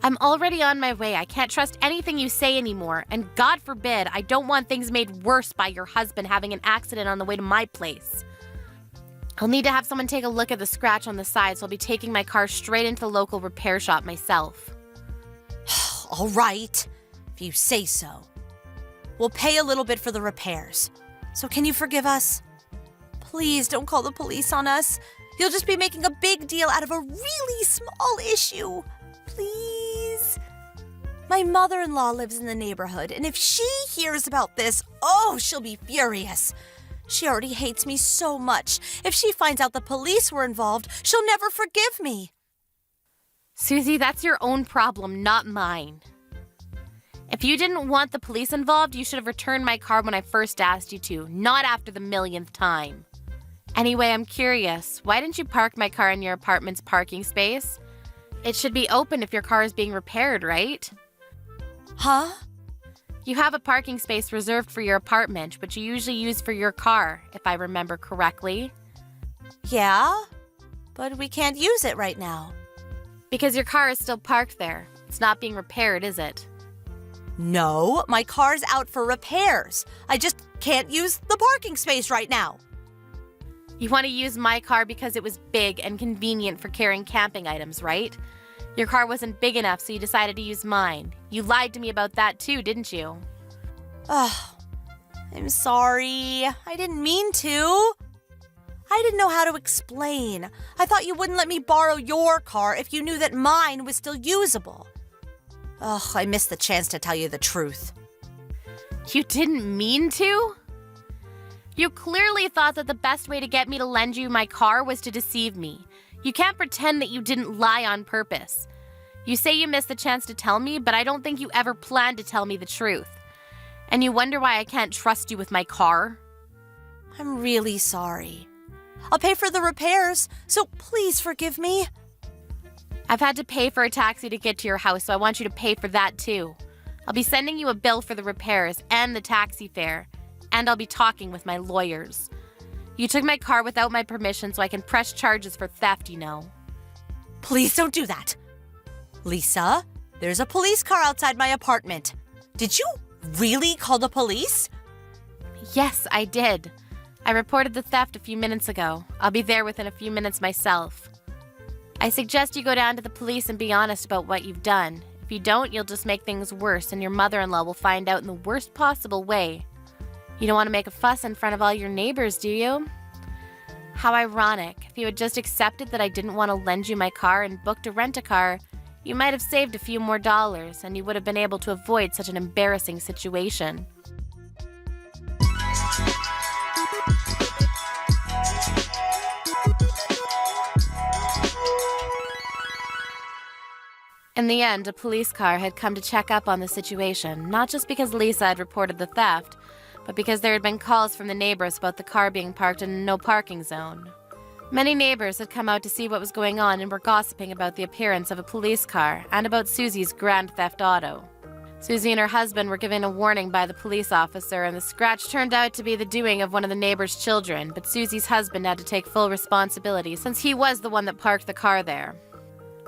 I'm already on my way. I can't trust anything you say anymore, and God forbid, I don't want things made worse by your husband having an accident on the way to my place. I'll need to have someone take a look at the scratch on the side, so I'll be taking my car straight into the local repair shop myself. All right, if you say so. We'll pay a little bit for the repairs. So can you forgive us? Please don't call the police on us. You'll just be making a big deal out of a really small issue. Please. My mother-in-law lives in the neighborhood, and if she hears about this, she'll be furious. She already hates me so much. If she finds out the police were involved, she'll never forgive me. Susie, that's your own problem, not mine. If you didn't want the police involved, you should have returned my car when I first asked you to, not after the millionth time. Anyway, I'm curious. Why didn't you park my car in your apartment's parking space? It should be open if your car is being repaired, right? Huh? You have a parking space reserved for your apartment, which you usually use for your car, if I remember correctly. Yeah, but we can't use it right now. Because your car is still parked there. It's not being repaired, is it? No, my car's out for repairs. I just can't use the parking space right now. You want to use my car because it was big and convenient for carrying camping items, right? Your car wasn't big enough, so you decided to use mine. You lied to me about that too, didn't you? I'm sorry. I didn't mean to. I didn't know how to explain. I thought you wouldn't let me borrow your car if you knew that mine was still usable. I missed the chance to tell you the truth. You didn't mean to? You clearly thought that the best way to get me to lend you my car was to deceive me. You can't pretend that you didn't lie on purpose. You say you missed the chance to tell me, but I don't think you ever planned to tell me the truth. And you wonder why I can't trust you with my car? I'm really sorry. I'll pay for the repairs, so please forgive me. I've had to pay for a taxi to get to your house, so I want you to pay for that too. I'll be sending you a bill for the repairs and the taxi fare, and I'll be talking with my lawyers. You took my car without my permission, so I can press charges for theft, you know. Please don't do that. Lisa, there's a police car outside my apartment. Did you really call the police? Yes, I did. I reported the theft a few minutes ago. I'll be there within a few minutes myself. I suggest you go down to the police and be honest about what you've done. If you don't, you'll just make things worse, and your mother-in-law will find out in the worst possible way. You don't want to make a fuss in front of all your neighbors, do you? How ironic. If you had just accepted that I didn't want to lend you my car and booked a rent-a-car, you might have saved a few more dollars, and you would have been able to avoid such an embarrassing situation. In the end, a police car had come to check up on the situation, not just because Lisa had reported the theft, but because there had been calls from the neighbors about the car being parked in a no parking zone. Many neighbors had come out to see what was going on and were gossiping about the appearance of a police car and about Susie's grand theft auto. Susie and her husband were given a warning by the police officer, and the scratch turned out to be the doing of one of the neighbors' children, but Susie's husband had to take full responsibility since he was the one that parked the car there.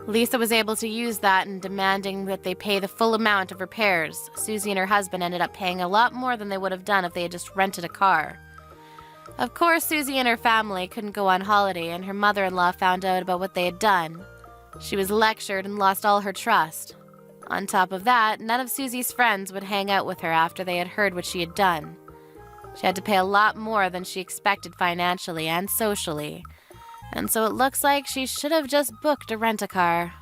Lisa was able to use that in demanding that they pay the full amount of repairs. Susie and her husband ended up paying a lot more than they would have done if they had just rented a car. Of course, Susie and her family couldn't go on holiday, and her mother-in-law found out about what they had done. She was lectured and lost all her trust. On top of that, none of Susie's friends would hang out with her after they had heard what she had done. She had to pay a lot more than she expected financially and socially. And so it looks like she should have just booked a rent-a-car.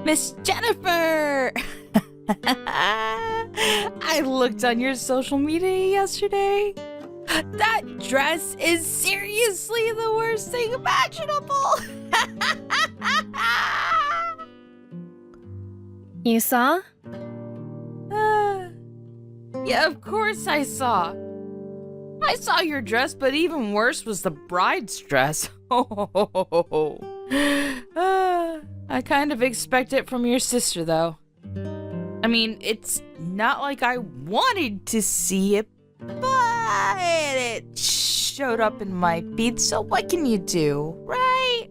Miss Jennifer! I looked on your social media yesterday. That dress is seriously the worst thing imaginable. You saw? Yeah, of course I saw. I saw your dress, but even worse was the bride's dress. I kind of expect it from your sister, though. I mean, it's not like I wanted to see it, but it showed up in my feed, so what can you do, right?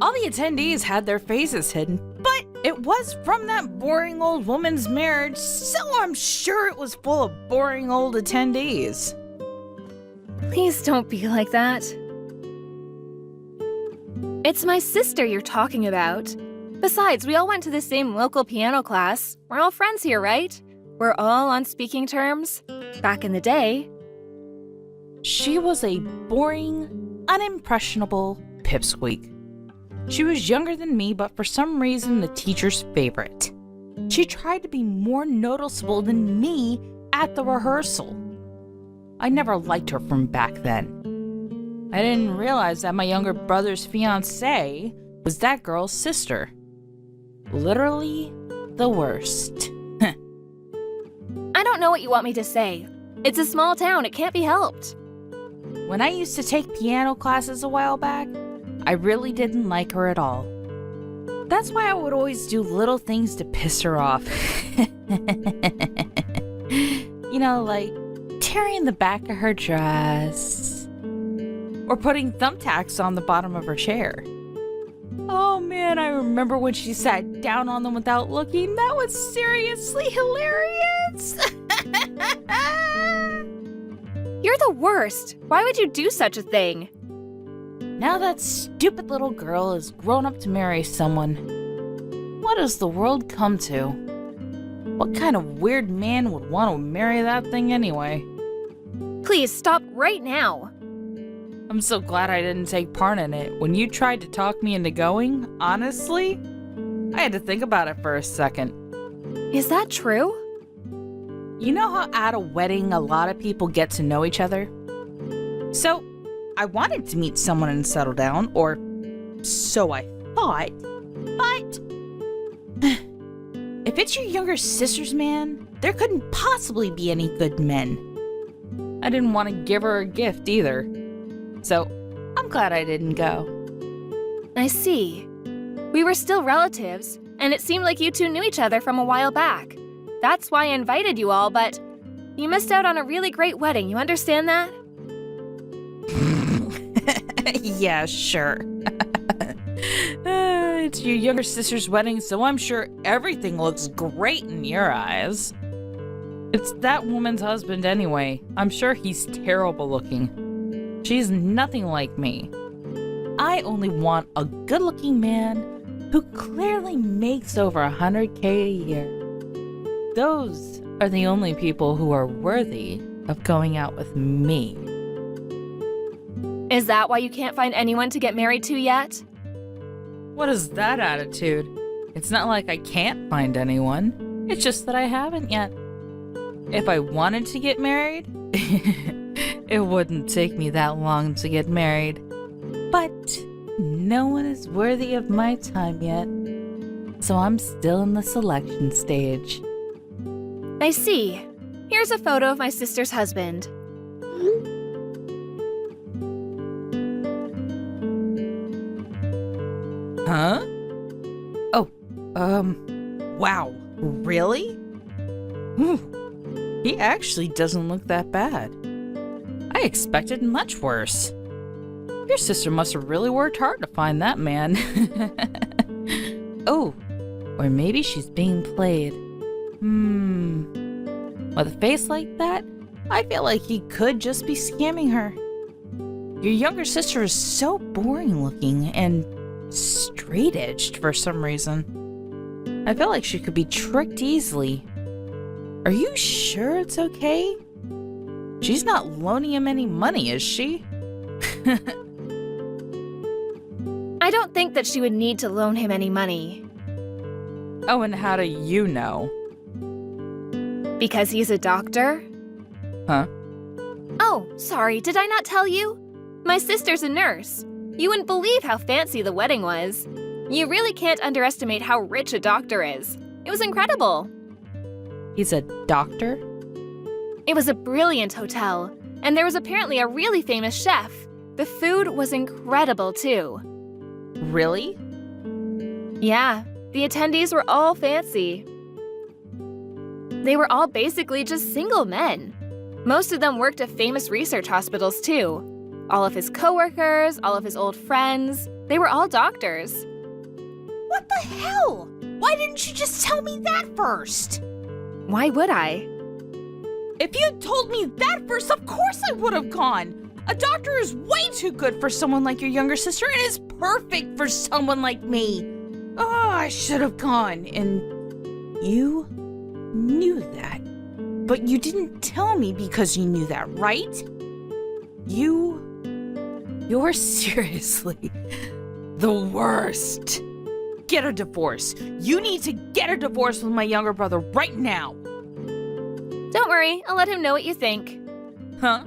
All the attendees had their faces hidden, but it was from that boring old woman's marriage, so I'm sure it was full of boring old attendees. Please don't be like that. It's my sister you're talking about. Besides, we all went to the same local piano class. We're all friends here, right? We're all on speaking terms. Back in the day. She was a boring, unimpressionable pipsqueak. She was younger than me, but for some reason the teacher's favorite. She tried to be more noticeable than me at the rehearsal. I never liked her from back then. I didn't realize that my younger brother's fiancée was that girl's sister. Literally the worst. I don't know what you want me to say. It's a small town, it can't be helped. When I used to take piano classes a while back, I really didn't like her at all. That's why I would always do little things to piss her off. You know, like tearing the back of her dress, or putting thumbtacks on the bottom of her chair. Oh man, I remember when she sat down on them without looking. That was seriously hilarious. You're the worst. Why would you do such a thing? Now that stupid little girl is grown up to marry someone. What has the world come to? What kind of weird man would want to marry that thing anyway? Please stop right now. I'm so glad I didn't take part in it. When you tried to talk me into going, honestly, I had to think about it for a second. Is that true? You know how at a wedding a lot of people get to know each other? So, I wanted to meet someone and settle down, or so I thought, but if it's your younger sister's man, there couldn't possibly be any good men. I didn't want to give her a gift either. So, I'm glad I didn't go. I see. We were still relatives, and it seemed like you two knew each other from a while back. That's why I invited you all, but you missed out on a really great wedding, you understand that? Yeah, sure. It's your younger sister's wedding, so I'm sure everything looks great in your eyes. It's that woman's husband anyway. I'm sure he's terrible looking. She's nothing like me. I only want a good-looking man who clearly makes over $100K a year. Those are the only people who are worthy of going out with me. Is that why you can't find anyone to get married to yet? What is that attitude? It's not like I can't find anyone. It's just that I haven't yet. If I wanted to get married, it wouldn't take me that long to get married. But no one is worthy of my time yet. So I'm still in the selection stage. I see. Here's a photo of my sister's husband. Huh? Oh, wow. Really? He actually doesn't look that bad. I expected much worse. Your sister must have really worked hard to find that man. Oh, or maybe she's being played. With a face like that, I feel like he could just be scamming her. Your younger sister is so boring looking and straight-edged for some reason. I feel like she could be tricked easily. Are you sure it's okay? She's not loaning him any money, is she? I don't think that she would need to loan him any money. Oh, and how do you know? Because he's a doctor? Huh? Oh, sorry, did I not tell you? My sister's a nurse. You wouldn't believe how fancy the wedding was. You really can't underestimate how rich a doctor is. It was incredible. He's a doctor? It was a brilliant hotel, and there was apparently a really famous chef. The food was incredible, too. Really? Yeah, the attendees were all fancy. They were all basically just single men. Most of them worked at famous research hospitals, too. All of his coworkers, all of his old friends, they were all doctors. What the hell? Why didn't you just tell me that first? Why would I? If you'd told me that first, of course I would have gone. A doctor is way too good for someone like your younger sister and is perfect for someone like me. Oh, I should have gone. And you knew that. But you didn't tell me because you knew that, right? You're seriously the worst. Get a divorce. You need to get a divorce with my younger brother right now. Don't worry, I'll let him know what you think. Huh?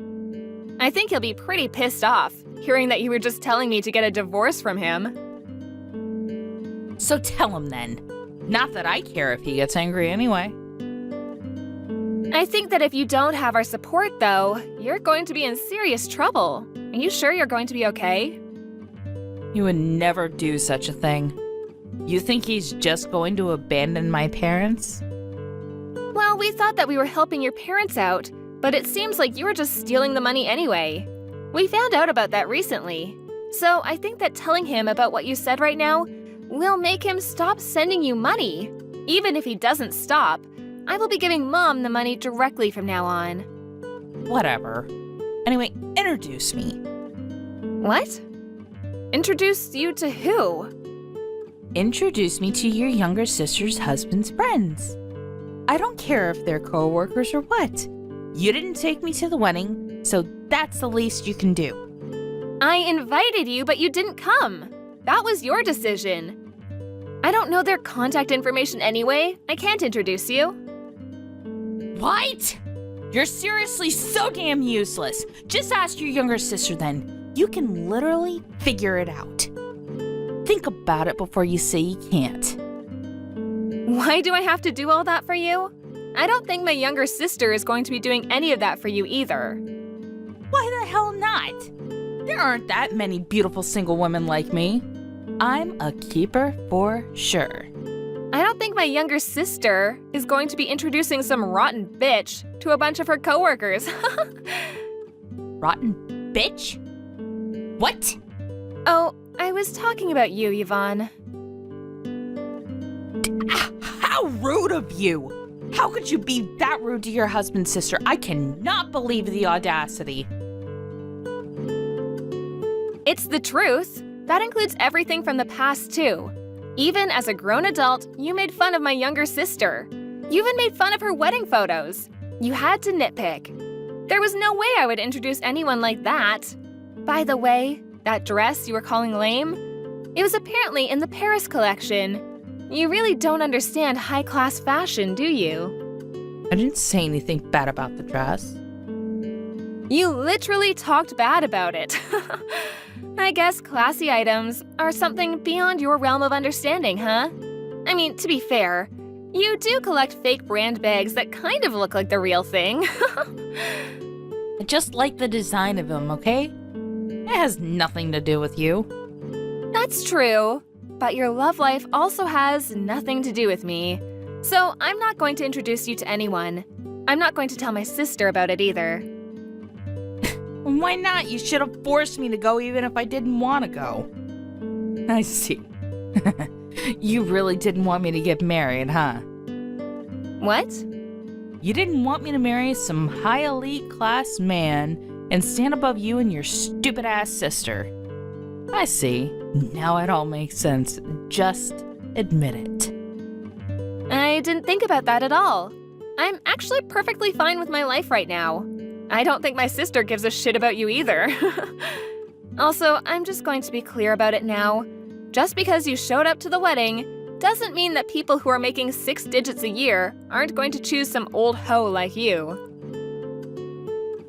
I think he'll be pretty pissed off, hearing that you were just telling me to get a divorce from him. So tell him then. Not that I care if he gets angry anyway. I think that if you don't have our support, though, you're going to be in serious trouble. Are you sure you're going to be okay? You would never do such a thing. You think he's just going to abandon my parents? Well, we thought that we were helping your parents out, but it seems like you were just stealing the money anyway. We found out about that recently. So I think that telling him about what you said right now will make him stop sending you money. Even if he doesn't stop, I will be giving Mom the money directly from now on. Whatever. Anyway, introduce me. What? Introduce you to who? Introduce me to your younger sister's husband's friends. I don't care if they're co-workers or what. You didn't take me to the wedding, so that's the least you can do. I invited you, but you didn't come. That was your decision. I don't know their contact information anyway. I can't introduce you. What? You're seriously so damn useless. Just ask your younger sister then. You can literally figure it out. Think about it before you say you can't. Why do I have to do all that for you? I don't think my younger sister is going to be doing any of that for you either. Why the hell not? There aren't that many beautiful single women like me. I'm a keeper for sure. I don't think my younger sister is going to be introducing some rotten bitch to a bunch of her coworkers. Rotten bitch? What? Oh, I was talking about you, Yvonne. How rude of you! How could you be that rude to your husband's sister? I cannot believe the audacity. It's the truth. That includes everything from the past, too. Even as a grown adult, you made fun of my younger sister. You even made fun of her wedding photos. You had to nitpick. There was no way I would introduce anyone like that. By the way, that dress you were calling lame? It was apparently in the Paris collection. You really don't understand high-class fashion, do you? I didn't say anything bad about the dress. You literally talked bad about it. I guess classy items are something beyond your realm of understanding, huh? I mean, to be fair, you do collect fake brand bags that kind of look like the real thing. I just like the design of them, okay? It has nothing to do with you. That's true, but your love life also has nothing to do with me. So I'm not going to introduce you to anyone. I'm not going to tell my sister about it either. Why not? You should have forced me to go even if I didn't want to go. I see. You really didn't want me to get married, huh? What? You didn't want me to marry some high elite class man and stand above you and your stupid ass sister. I see. Now it all makes sense. Just admit it. I didn't think about that at all. I'm actually perfectly fine with my life right now. I don't think my sister gives a shit about you either. Also, I'm just going to be clear about it now. Just because you showed up to the wedding doesn't mean that people who are making 6 digits a year aren't going to choose some old hoe like you.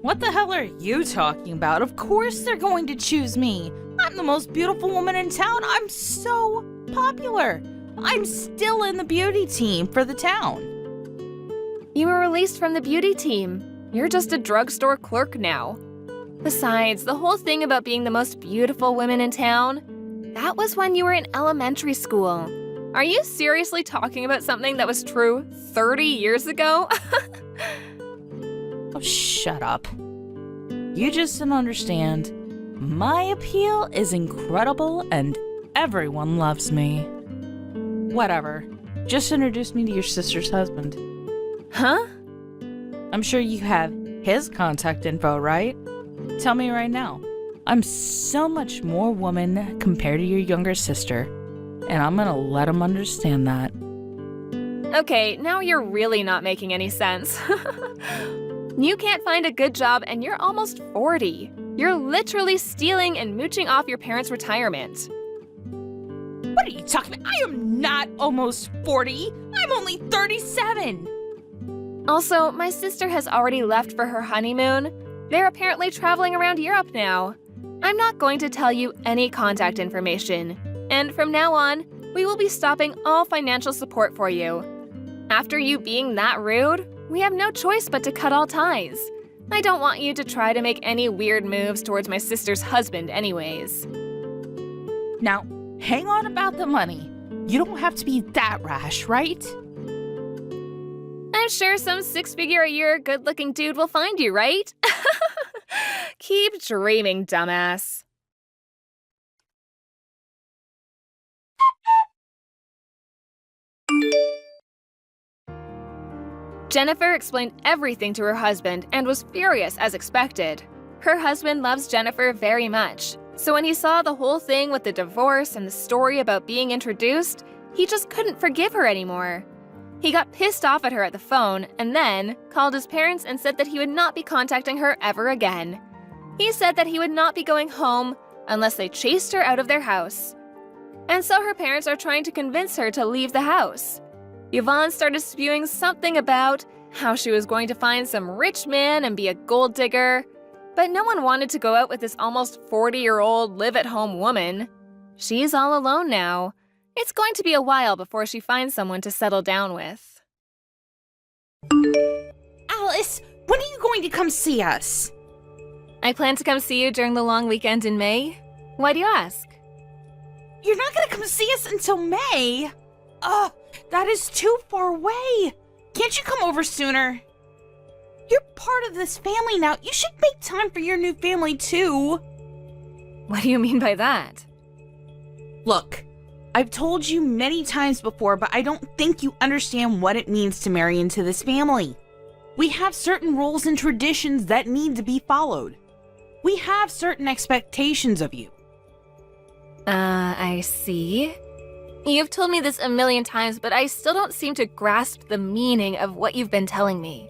What the hell are you talking about? Of course they're going to choose me. I'm the most beautiful woman in town. I'm so popular. I'm still in the beauty team for the town. You were released from the beauty team. You're just a drugstore clerk now. Besides, the whole thing about being the most beautiful woman in town, that was when you were in elementary school. Are you seriously talking about something that was true 30 years ago? Oh, shut up. You just don't understand. My appeal is incredible and everyone loves me. Whatever. Just introduce me to your sister's husband. Huh? I'm sure you have his contact info, right? Tell me right now. I'm so much more woman compared to your younger sister, and I'm gonna let him understand that. Okay, now you're really not making any sense. You can't find a good job and you're almost 40. You're literally stealing and mooching off your parents' retirement. What are you talking about? I am not almost 40. I'm only 37. Also, my sister has already left for her honeymoon. They're apparently traveling around Europe now. I'm not going to tell you any contact information. And from now on, we will be stopping all financial support for you. After you being that rude, we have no choice but to cut all ties. I don't want you to try to make any weird moves towards my sister's husband anyways. Now, hang on about the money. You don't have to be that rash, right? I'm sure some 6-figure-a-year good-looking dude will find you, right? Keep dreaming, dumbass. Jennifer explained everything to her husband and was furious as expected. Her husband loves Jennifer very much, so when he saw the whole thing with the divorce and the story about being introduced, he just couldn't forgive her anymore. He got pissed off at her at the phone and then called his parents and said that he would not be contacting her ever again. He said that he would not be going home unless they chased her out of their house. And so her parents are trying to convince her to leave the house. Yvonne started spewing something about how she was going to find some rich man and be a gold digger, but no one wanted to go out with this almost 40-year-old live-at-home woman. She's all alone now. It's going to be a while before she finds someone to settle down with. Alice, when are you going to come see us? I plan to come see you during the long weekend in May. Why do you ask? You're not going to come see us until May? Ugh, that is too far away. Can't you come over sooner? You're part of this family now. You should make time for your new family too. What do you mean by that? Look, I've told you many times before, but I don't think you understand what it means to marry into this family. We have certain rules and traditions that need to be followed. We have certain expectations of you. I see. You've told me this a million times, but I still don't seem to grasp the meaning of what you've been telling me.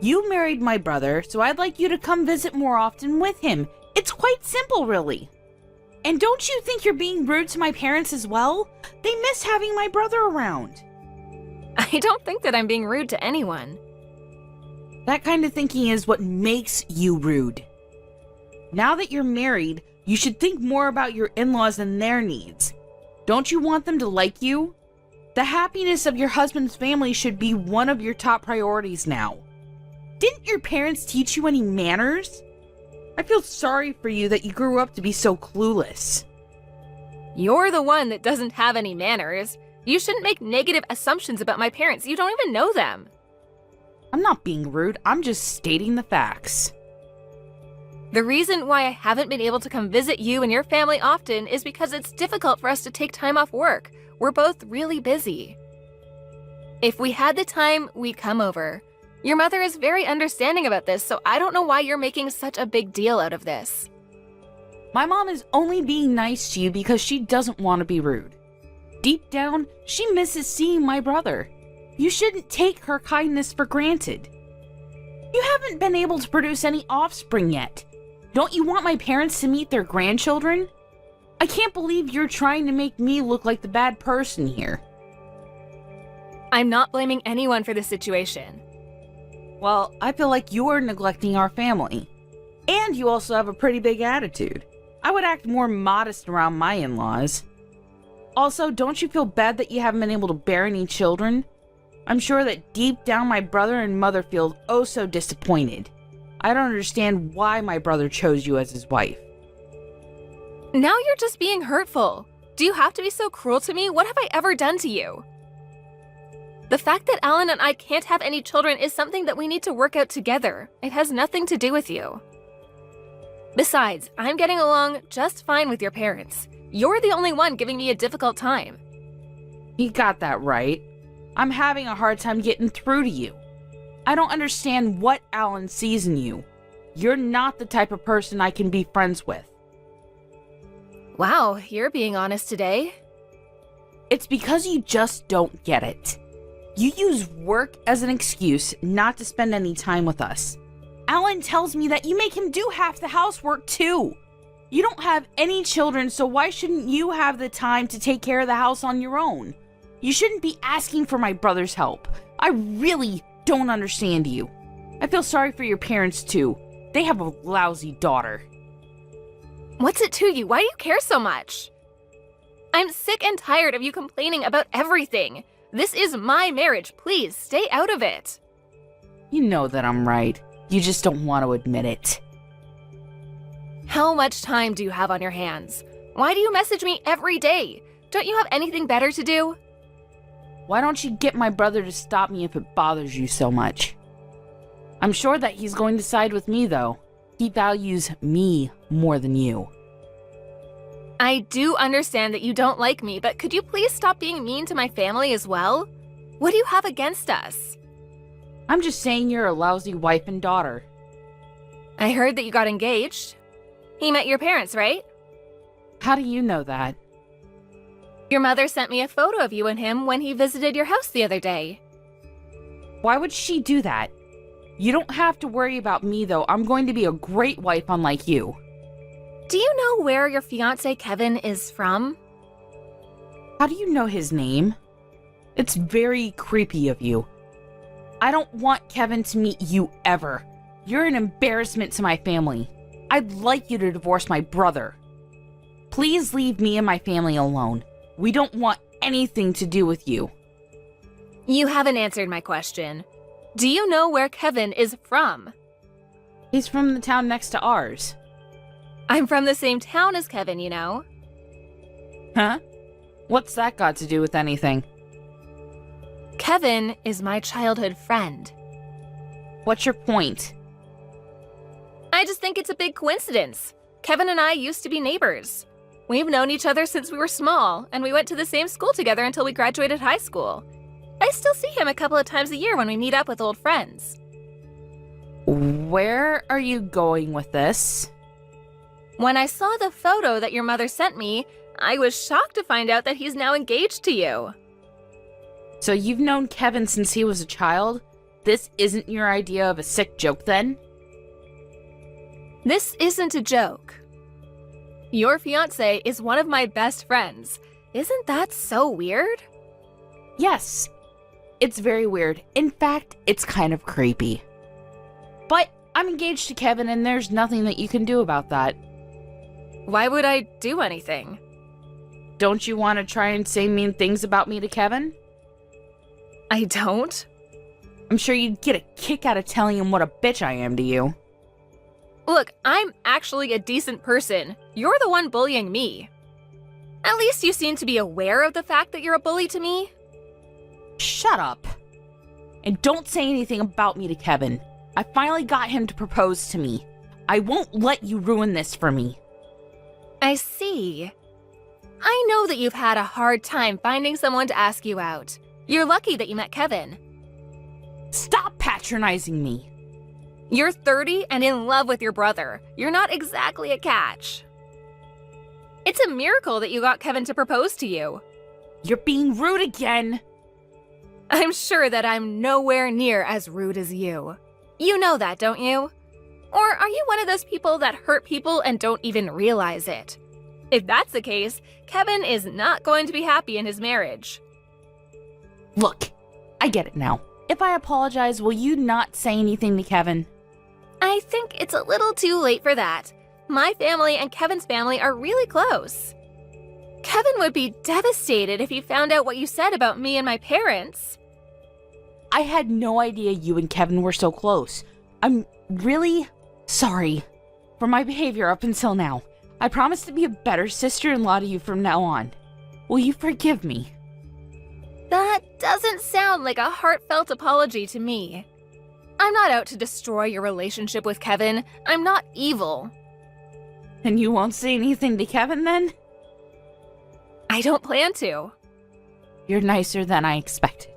You married my brother, so I'd like you to come visit more often with him. It's quite simple, really. And don't you think you're being rude to my parents as well? They miss having my brother around. I don't think that I'm being rude to anyone. That kind of thinking is what makes you rude. Now that you're married, you should think more about your in-laws and their needs. Don't you want them to like you? The happiness of your husband's family should be one of your top priorities now. Didn't your parents teach you any manners? I feel sorry for you that you grew up to be so clueless. You're the one that doesn't have any manners. You shouldn't make negative assumptions about my parents. You don't even know them. I'm not being rude. I'm just stating the facts. The reason why I haven't been able to come visit you and your family often is because it's difficult for us to take time off work. We're both really busy. If we had the time, we'd come over. Your mother is very understanding about this, so I don't know why you're making such a big deal out of this. My mom is only being nice to you because she doesn't want to be rude. Deep down, she misses seeing my brother. You shouldn't take her kindness for granted. You haven't been able to produce any offspring yet. Don't you want my parents to meet their grandchildren? I can't believe you're trying to make me look like the bad person here. I'm not blaming anyone for this situation. Well, I feel like you're neglecting our family. And you also have a pretty big attitude. I would act more modest around my in-laws. Also, don't you feel bad that you haven't been able to bear any children? I'm sure that deep down my brother and mother feel oh so disappointed. I don't understand why my brother chose you as his wife. Now you're just being hurtful. Do you have to be so cruel to me? What have I ever done to you? The fact that Alan and I can't have any children is something that we need to work out together. It has nothing to do with you. Besides, I'm getting along just fine with your parents. You're the only one giving me a difficult time. You got that right. I'm having a hard time getting through to you. I don't understand what Alan sees in you. You're not the type of person I can be friends with. Wow, you're being honest today. It's because you just don't get it. You use work as an excuse not to spend any time with us. Alan tells me that you make him do half the housework too. You don't have any children, so why shouldn't you have the time to take care of the house on your own? You shouldn't be asking for my brother's help. I really don't understand you. I feel sorry for your parents too. They have a lousy daughter. What's it to you? Why do you care so much? I'm sick and tired of you complaining about everything. This is my marriage. Please, stay out of it. You know that I'm right. You just don't want to admit it. How much time do you have on your hands? Why do you message me every day? Don't you have anything better to do? Why don't you get my brother to stop me if it bothers you so much? I'm sure that he's going to side with me, though. He values me more than you. I do understand that you don't like me, but could you please stop being mean to my family as well? What do you have against us? I'm just saying you're a lousy wife and daughter. I heard that you got engaged. He met your parents, right? How do you know that? Your mother sent me a photo of you and him when he visited your house the other day. Why would she do that? You don't have to worry about me, though. I'm going to be a great wife unlike you. Do you know where your fiancé Kevin is from? How do you know his name? It's very creepy of you. I don't want Kevin to meet you ever. You're an embarrassment to my family. I'd like you to divorce my brother. Please leave me and my family alone. We don't want anything to do with you. You haven't answered my question. Do you know where Kevin is from? He's from the town next to ours. I'm from the same town as Kevin, you know. Huh? What's that got to do with anything? Kevin is my childhood friend. What's your point? I just think it's a big coincidence. Kevin and I used to be neighbors. We've known each other since we were small, and we went to the same school together until we graduated high school. I still see him a couple of times a year when we meet up with old friends. Where are you going with this? When I saw the photo that your mother sent me, I was shocked to find out that he's now engaged to you. So you've known Kevin since he was a child? This isn't your idea of a sick joke, then? This isn't a joke. Your fiancé is one of my best friends. Isn't that so weird? Yes. It's very weird. In fact, it's kind of creepy. But I'm engaged to Kevin, and there's nothing that you can do about that. Why would I do anything? Don't you want to try and say mean things about me to Kevin? I don't. I'm sure you'd get a kick out of telling him what a bitch I am to you. Look, I'm actually a decent person. You're the one bullying me. At least you seem to be aware of the fact that you're a bully to me. Shut up. And don't say anything about me to Kevin. I finally got him to propose to me. I won't let you ruin this for me. I see. I know that you've had a hard time finding someone to ask you out. You're lucky that you met Kevin. Stop patronizing me. You're 30 and in love with your brother. You're not exactly a catch. It's a miracle that you got Kevin to propose to you. You're being rude again. I'm sure that I'm nowhere near as rude as you. You know that, don't you? Or are you one of those people that hurt people and don't even realize it? If that's the case, Kevin is not going to be happy in his marriage. Look, I get it now. If I apologize, will you not say anything to Kevin? I think it's a little too late for that. My family and Kevin's family are really close. Kevin would be devastated if he found out what you said about me and my parents. I had no idea you and Kevin were so close. I'm really sorry for my behavior up until now. I promise to be a better sister-in-law to you from now on. Will you forgive me? That doesn't sound like a heartfelt apology to me. I'm not out to destroy your relationship with Kevin. I'm not evil. And you won't say anything to Kevin then? I don't plan to. You're nicer than I expected.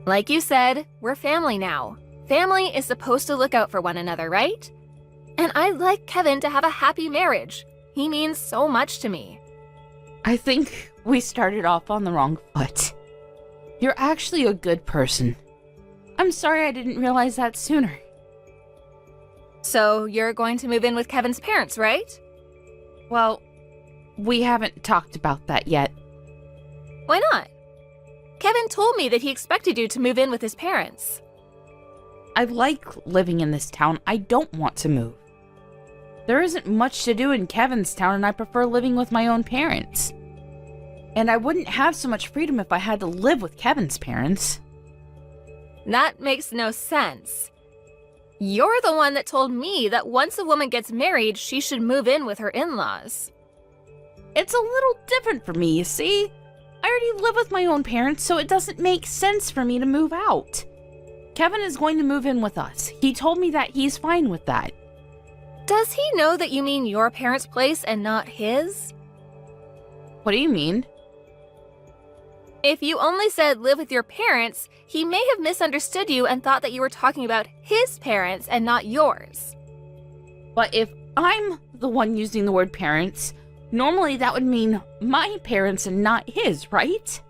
Like you said, we're family now. Family is supposed to look out for one another, right? And I'd like Kevin to have a happy marriage. He means so much to me. I think we started off on the wrong foot. You're actually a good person. I'm sorry I didn't realize that sooner. So you're going to move in with Kevin's parents, right? Well, we haven't talked about that yet. Why not? Kevin told me that he expected you to move in with his parents. I like living in this town. I don't want to move. There isn't much to do in Kevin's town, and I prefer living with my own parents. And I wouldn't have so much freedom if I had to live with Kevin's parents. That makes no sense. You're the one that told me that once a woman gets married, she should move in with her in-laws. It's a little different for me, you see? I already live with my own parents, so it doesn't make sense for me to move out. Kevin is going to move in with us. He told me that he's fine with that. Does he know that you mean your parents' place and not his? What do you mean? If you only said live with your parents, he may have misunderstood you and thought that you were talking about his parents and not yours. But if I'm the one using the word parents, normally that would mean my parents and not his, right?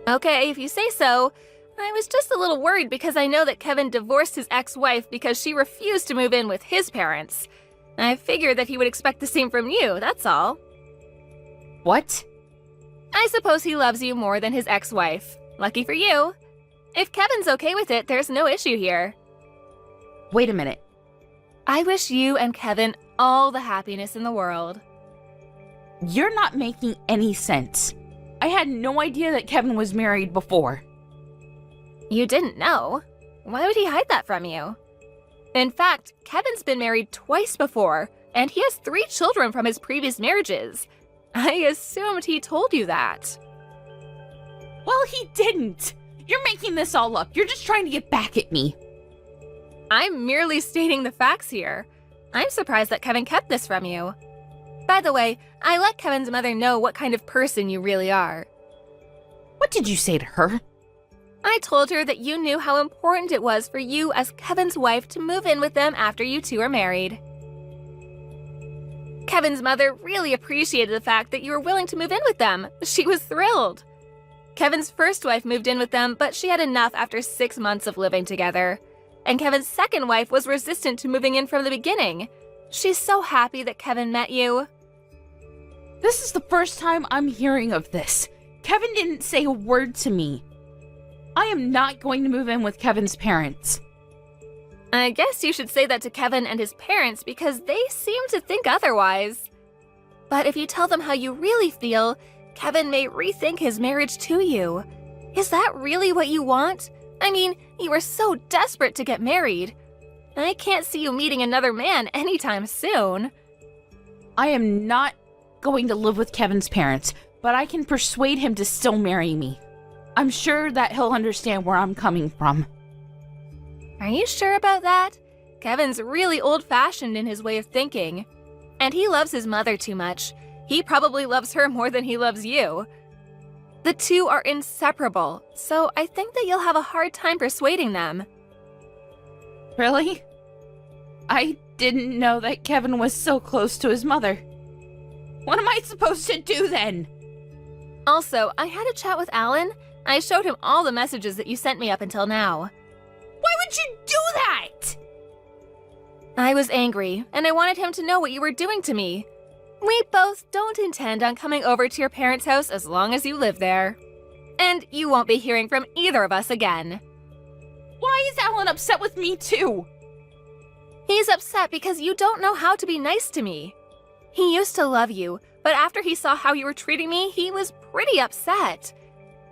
Okay, if you say so. I was just a little worried because I know that Kevin divorced his ex-wife because she refused to move in with his parents. I figured that he would expect the same from you, that's all. What? I suppose he loves you more than his ex-wife. Lucky for you. If Kevin's okay with it, there's no issue here. Wait a minute. I wish you and Kevin all the happiness in the world. You're not making any sense. I had no idea that Kevin was married before. You didn't know? Why would he hide that from you? In fact, Kevin's been married twice before, and he has 3 children from his previous marriages. I assumed he told you that. Well, he didn't. You're making this all up. You're just trying to get back at me. I'm merely stating the facts here. I'm surprised that Kevin kept this from you. By the way, I let Kevin's mother know what kind of person you really are. What did you say to her? I told her that you knew how important it was for you as Kevin's wife to move in with them after you two are married. Kevin's mother really appreciated the fact that you were willing to move in with them. She was thrilled. Kevin's first wife moved in with them, but she had enough after 6 months of living together. And Kevin's second wife was resistant to moving in from the beginning. She's so happy that Kevin met you. This is the first time I'm hearing of this. Kevin didn't say a word to me. I am not going to move in with Kevin's parents. I guess you should say that to Kevin and his parents because they seem to think otherwise. But if you tell them how you really feel, Kevin may rethink his marriage to you. Is that really what you want? I mean, you were so desperate to get married. I can't see you meeting another man anytime soon. I am not going to live with Kevin's parents, but I can persuade him to still marry me. I'm sure that he'll understand where I'm coming from. Are you sure about that? Kevin's really old-fashioned in his way of thinking. And he loves his mother too much. He probably loves her more than he loves you. The two are inseparable, so I think that you'll have a hard time persuading them. Really? I didn't know that Kevin was so close to his mother. What am I supposed to do then? Also, I had a chat with Alan. I showed him all the messages that you sent me up until now. Why would you do that? I was angry, and I wanted him to know what you were doing to me. We both don't intend on coming over to your parents' house as long as you live there. And you won't be hearing from either of us again. Why is Alan upset with me too? He's upset because you don't know how to be nice to me. He used to love you, but after he saw how you were treating me, he was pretty upset.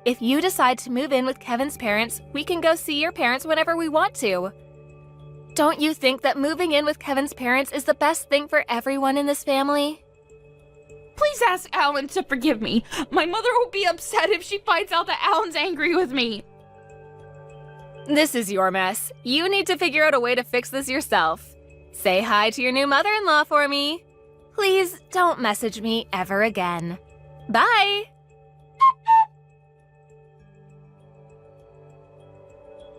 If you decide to move in with Kevin's parents, we can go see your parents whenever we want to. Don't you think that moving in with Kevin's parents is the best thing for everyone in this family? Please ask Alan to forgive me. My mother will be upset if she finds out that Alan's angry with me. This is your mess. You need to figure out a way to fix this yourself. Say hi to your new mother-in-law for me. Please don't message me ever again. Bye!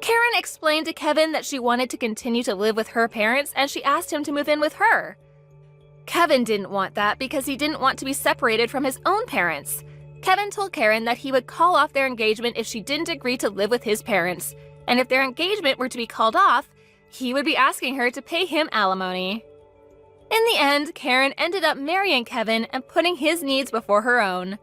Karen explained to Kevin that she wanted to continue to live with her parents and she asked him to move in with her. Kevin didn't want that because he didn't want to be separated from his own parents. Kevin told Karen that he would call off their engagement if she didn't agree to live with his parents, and if their engagement were to be called off, he would be asking her to pay him alimony. In the end, Karen ended up marrying Kevin and putting his needs before her own.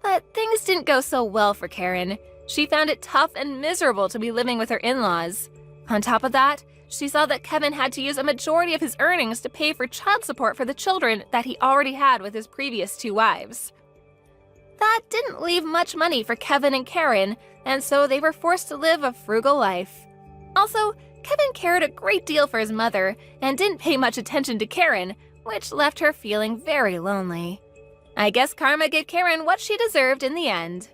But things didn't go so well for Karen. She found it tough and miserable to be living with her in-laws. On top of that, she saw that Kevin had to use a majority of his earnings to pay for child support for the children that he already had with his previous 2 wives. That didn't leave much money for Kevin and Karen, and so they were forced to live a frugal life. Also, Kevin cared a great deal for his mother and didn't pay much attention to Karen, which left her feeling very lonely. I guess karma gave Karen what she deserved in the end.